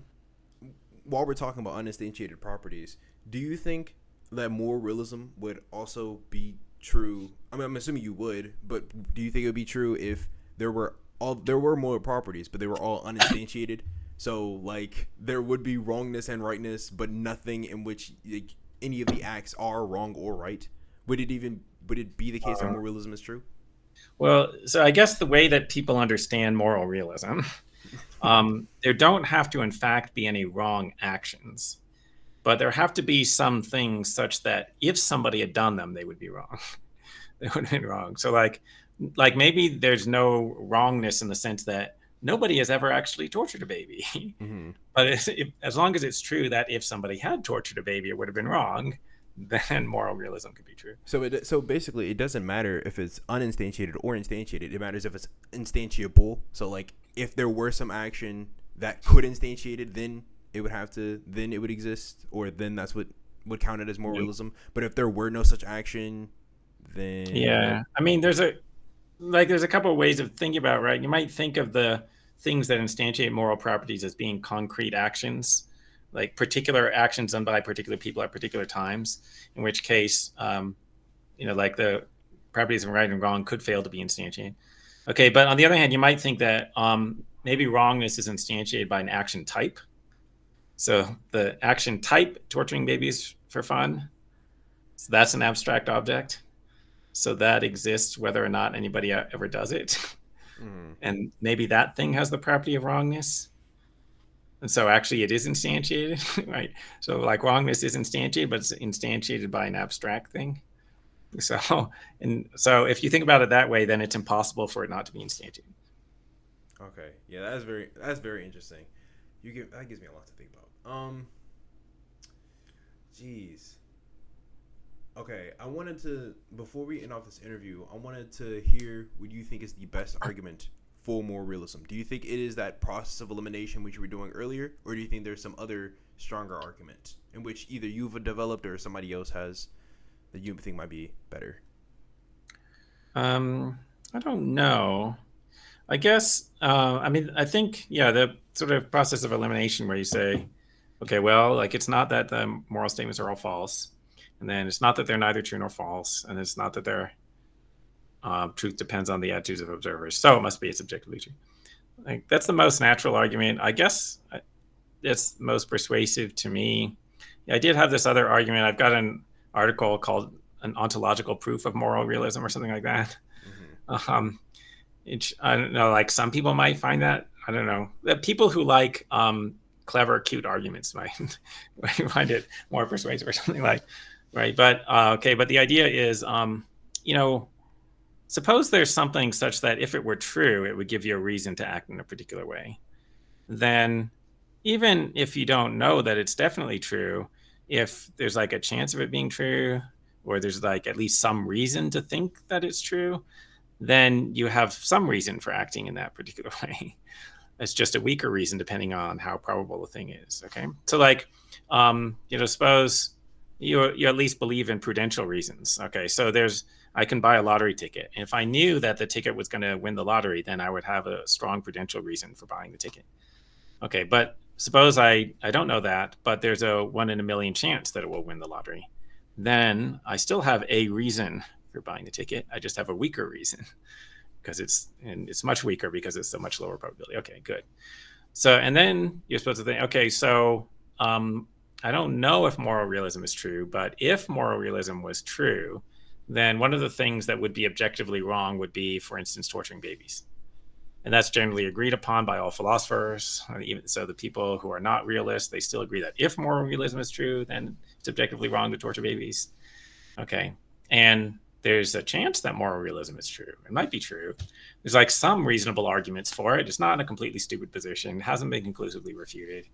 while we're talking about uninstantiated properties, do you think that more realism would also be true? I mean, I'm assuming you would, but do you think it would be true if there were more properties, but they were all uninstantiated? So, like, there would be wrongness and rightness, but nothing in which like, any of the acts are wrong or right. Would it be the case that more realism is true? Well, so I guess the way that people understand moral realism, there don't have to, in fact, be any wrong actions, but there have to be some things such that if somebody had done them, they would be wrong. They would have been wrong. So, like maybe there's no wrongness in the sense that nobody has ever actually tortured a baby. Mm-hmm. But as long as it's true that if somebody had tortured a baby, it would have been wrong, then moral realism could be true. So basically, it doesn't matter if it's uninstantiated or instantiated. It matters if it's instantiable. So, like, if there were some action that could instantiate it, then it would exist, or then that's what would count it as moral realism. But if there were no such action, then yeah, I mean, there's a couple of ways of thinking about it, right? You might think of the things that instantiate moral properties as being concrete actions, like particular actions done by particular people at particular times, in which case, like the properties of right and wrong could fail to be instantiated. Okay, but on the other hand, you might think that maybe wrongness is instantiated by an action type. So the action type, torturing babies for fun, so that's an abstract object. So that exists whether or not anybody ever does it. Mm-hmm. And maybe that thing has the property of wrongness. And so actually it is instantiated, right? So, like, wrongness is instantiated, but it's instantiated by an abstract thing. So if you think about it that way, then it's impossible for it not to be instantiated. Okay. Yeah, that's very interesting. That gives me a lot to think about. Jeez. Okay, I wanted to, before we end off this interview, I wanted to hear what you think is the best argument for moral realism. Do you think it is that process of elimination which you were doing earlier, or do you think there's some other stronger argument in which either you've developed or somebody else has that you think might be better? I don't know. I guess, I mean, I think, yeah, the sort of process of elimination where you say, okay, well, like it's not that the moral statements are all false, and then it's not that they're neither true nor false, and it's not that their truth depends on the attitudes of observers, so it must be it's objectively true. Like that's the most natural argument. I guess it's most persuasive to me. I did have this other argument. I've got an article called "An Ontological Proof of Moral Realism" or something like that. Mm-hmm. I don't know. Like some people might find that. I don't know. The people who like clever, cute arguments might find it more persuasive or something like, right? But okay. But the idea is, you know, suppose there's something such that if it were true, it would give you a reason to act in a particular way. Then, even if you don't know that it's definitely true, if there's like a chance of it being true, or there's like at least some reason to think that it's true, then you have some reason for acting in that particular way. It's just a weaker reason depending on how probable the thing is. Okay, so like, suppose you at least believe in prudential reasons. Okay, so I can buy a lottery ticket, and if I knew that the ticket was going to win the lottery, then I would have a strong prudential reason for buying the ticket. Okay, but suppose I don't know that, but there's a 1 in a million chance that it will win the lottery. Then I still have a reason for buying the ticket. I just have a weaker reason because it's much weaker because it's a much lower probability. Okay, good. So, and then you're supposed to think, okay, so I don't know if moral realism is true, but if moral realism was true, then one of the things that would be objectively wrong would be, for instance, torturing babies. And that's generally agreed upon by all philosophers. Even so, the people who are not realists, they still agree that if moral realism is true, then it's objectively wrong to torture babies. Okay. And there's a chance that moral realism is true. It might be true. There's like some reasonable arguments for it. It's not in a completely stupid position. It hasn't been conclusively refuted.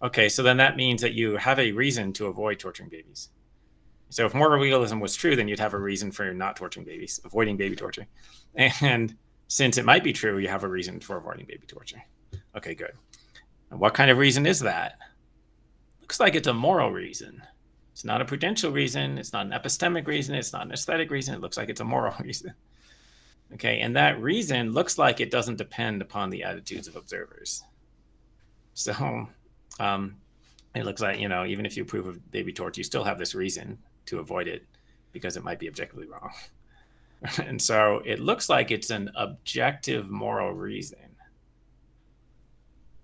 Okay, so then that means that you have a reason to avoid torturing babies. So if moral realism was true, then you'd have a reason for not torturing babies, avoiding baby torture. And since it might be true, you have a reason for avoiding baby torture. Okay, good. And what kind of reason is that? Looks like it's a moral reason. It's not a prudential reason. It's not an epistemic reason. It's not an aesthetic reason. It looks like it's a moral reason. Okay, and that reason looks like it doesn't depend upon the attitudes of observers. So it looks like, even if you approve of baby torture, you still have this reason to avoid it because it might be objectively wrong. And so it looks like it's an objective moral reason.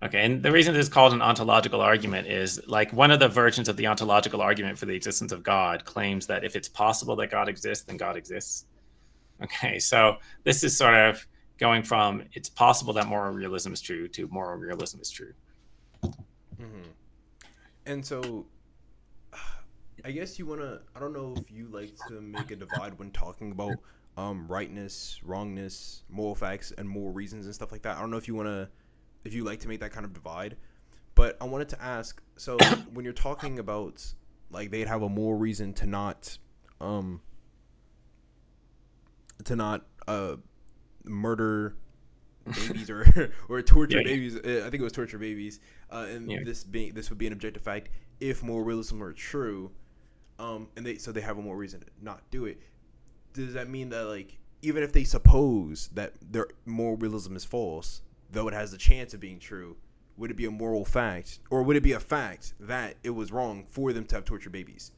Okay, and the reason this is called an ontological argument is like one of the versions of the ontological argument for the existence of God claims that if it's possible that God exists, then God exists. Okay, so this is sort of going from it's possible that moral realism is true to moral realism is true. Mm-hmm. And so I guess I don't know if you like to make a divide when talking about rightness, wrongness, moral facts, and moral reasons and stuff like that. I don't know if you like to make that kind of divide, but I wanted to ask, so when you're talking about like they'd have a moral reason to not murder babies or torture babies. I think it was torture babies. This would be an objective fact if moral realism were true. And they have a moral reason to not do it. Does that mean that like even if they suppose that their moral realism is false, though it has the chance of being true, would it be a moral fact, or would it be a fact that it was wrong for them to have tortured babies?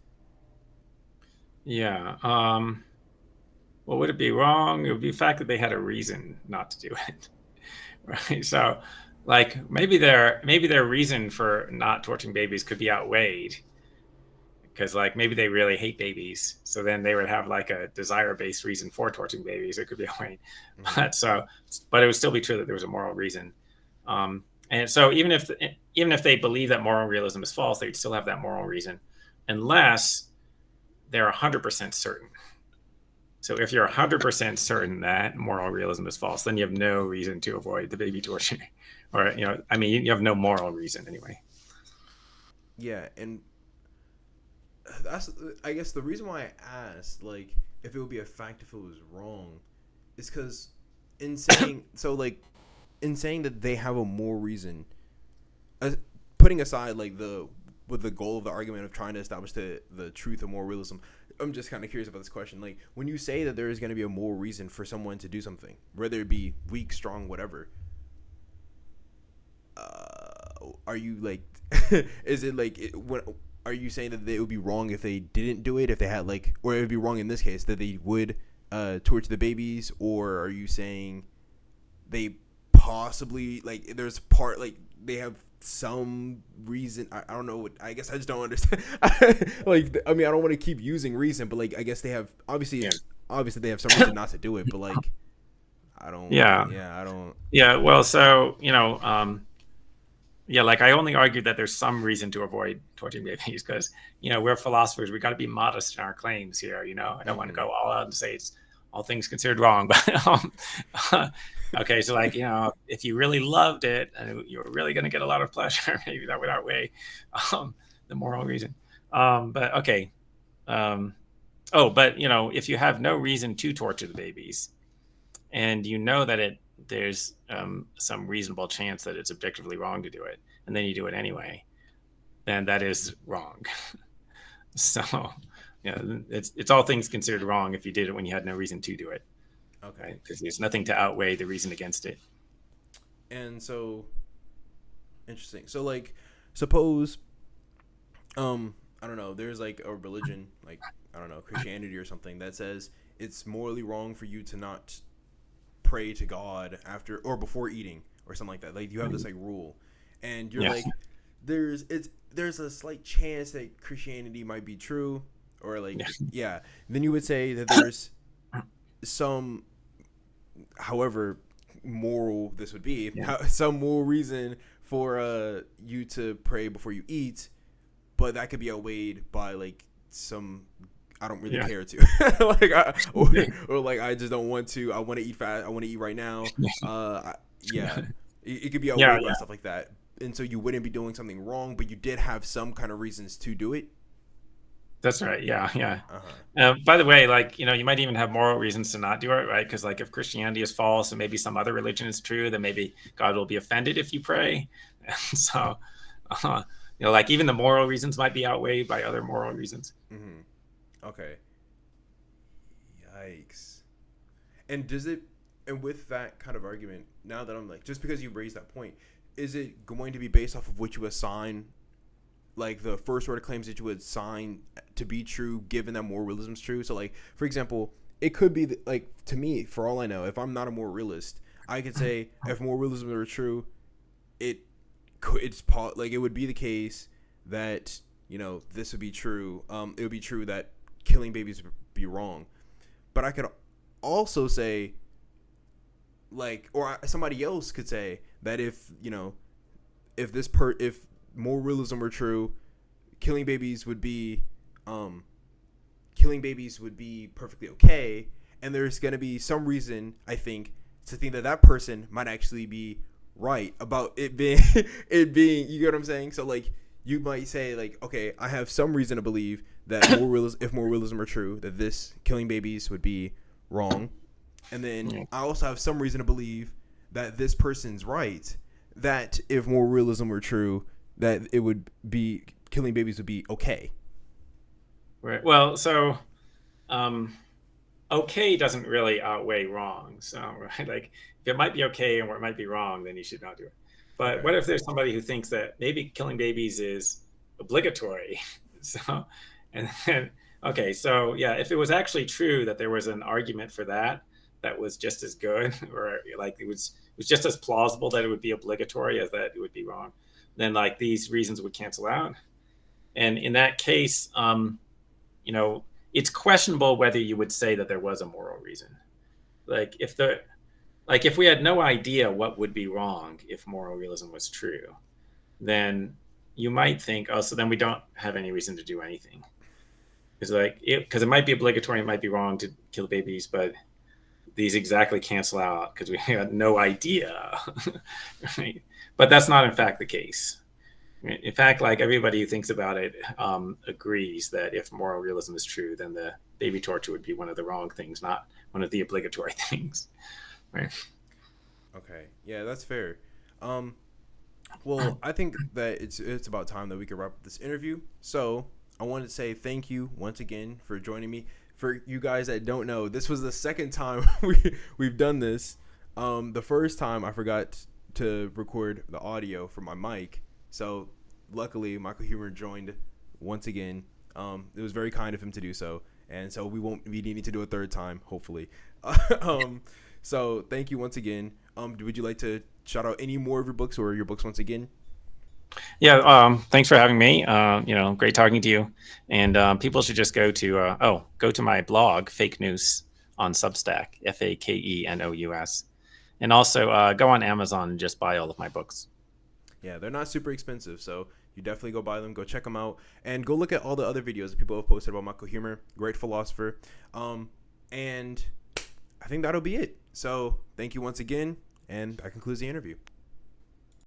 Yeah. Well, would it be wrong? It would be the fact that they had a reason not to do it, right? So, like maybe their reason for not torturing babies could be outweighed because like maybe they really hate babies, so then they would have like a desire-based reason for torturing babies. It could be outweighed, but it would still be true that there was a moral reason. And so even if they believe that moral realism is false, they'd still have that moral reason, unless they're 100% certain. So if you're 100% certain that moral realism is false, then you have no reason to avoid the baby torture, or you have no moral reason anyway. Yeah, and that's, I guess the reason why I asked, like, if it would be a fact if it was wrong, is because in saying so, like, in saying that they have a more reason, uh, putting aside like the with the goal of the argument of trying to establish the truth of moral realism. I'm just kind of curious about this question. Like, when you say that there is going to be a moral reason for someone to do something, whether it be weak, strong, whatever, are you like, is it like, what are you saying that it would be wrong if they didn't do it, if they had like, or it would be wrong in this case that they would torture the babies, or are you saying they possibly like there's part like they have some reason. I don't know what, I guess I just don't understand. Like, I mean, I don't want to keep using reason, but like I guess they have obviously obviously they have some reason not to do it, but like I don't I don't. Yeah, well, so, yeah, like I only argued that there's some reason to avoid torturing babies because, we're philosophers. We got to be modest in our claims here. I don't want to go all out and say it's all things considered wrong. But okay, so like, if you really loved it and you were really going to get a lot of pleasure, maybe that would outweigh the moral reason. But okay. But if you have no reason to torture the babies and you know that there's some reasonable chance that it's objectively wrong to do it, and then you do it anyway, then that is wrong. So, it's all things considered wrong if you did it when you had no reason to do it. Okay, because there's nothing to outweigh the reason against it. And so, interesting. So, like, suppose, I don't know, there's like a religion, like, I don't know, Christianity or something that says it's morally wrong for you to not pray to God after or before eating or something like that. Like, you have this like rule, and you're like, there's a slight chance that Christianity might be true, or like then you would say that there's some, however moral this would be, some moral reason for you to pray before you eat, but that could be outweighed by like some, I don't really care to, like, or like I just don't want to. I want to eat fast. I want to eat right now. It could be outweighed by stuff like that, and so you wouldn't be doing something wrong, but you did have some kind of reasons to do it. That's right. Yeah. By the way, like, you might even have moral reasons to not do it, right? Because like if Christianity is false and maybe some other religion is true, then maybe God will be offended if you pray. And so, like even the moral reasons might be outweighed by other moral reasons. Mm-hmm. Okay. Yikes. And does it, and with that kind of argument, now that I'm like, just because you raised that point, is it going to be based off of what you assign, like the first order claims that you would assign to be true, given that moral realism is true? So like, for example, it could be like, to me, for all I know, if I'm not a moral realist, I could say if moral realism were true, it would be the case that, this would be true. It would be true that killing babies would be wrong. But I could also say, like, or somebody else could say that if moral realism were true, killing babies would be perfectly okay, and there's going to be some reason, I think, to think that person might actually be right about it being you get what I'm saying? So like, you might say like, okay, I have some reason to believe that if moral realism were true, that this killing babies would be wrong, and then I also have some reason to believe that this person's right, that if moral realism were true, that it would be killing babies would be okay. Right. Well, so okay doesn't really outweigh wrong. So right, like if it might be okay and it might be wrong, then you should not do it. But what if there's somebody who thinks that maybe killing babies is obligatory? So, and then, okay, so if it was actually true that there was an argument for that was just as good, or like it was just as plausible that it would be obligatory as that it would be wrong, then like these reasons would cancel out. And in that case, it's questionable whether you would say that there was a moral reason. Like if we had no idea what would be wrong if moral realism was true, then you might think, oh, so then we don't have any reason to do anything. Because it might be obligatory, it might be wrong to kill babies, but these exactly cancel out because we had no idea. Right? But that's not in fact the case. In fact, like everybody who thinks about it agrees that if moral realism is true, then the baby torture would be one of the wrong things, not one of the obligatory things. Right. Okay, yeah, that's fair. Um, well, I think that it's about time that we could wrap up this interview. So I wanted to say thank you once again for joining me. For you guys that don't know, this was the second time we've done this. The first time I forgot to record the audio for my mic, so luckily Michael Huemer joined once again. It was very kind of him to do so, and so we won't be needing to do a third time, hopefully. um, so thank you once again. Would you like to shout out any more of your books or your books once again? Yeah. Thanks for having me. Great talking to you. And people should just go to my blog, Fake News, on Substack, FAKENOUS, and also go on Amazon and just buy all of my books. Yeah, they're not super expensive, so you definitely go buy them, go check them out, and go look at all the other videos that people have posted about Michael Huemer, great philosopher. And I think that'll be it. So thank you once again, and that concludes the interview.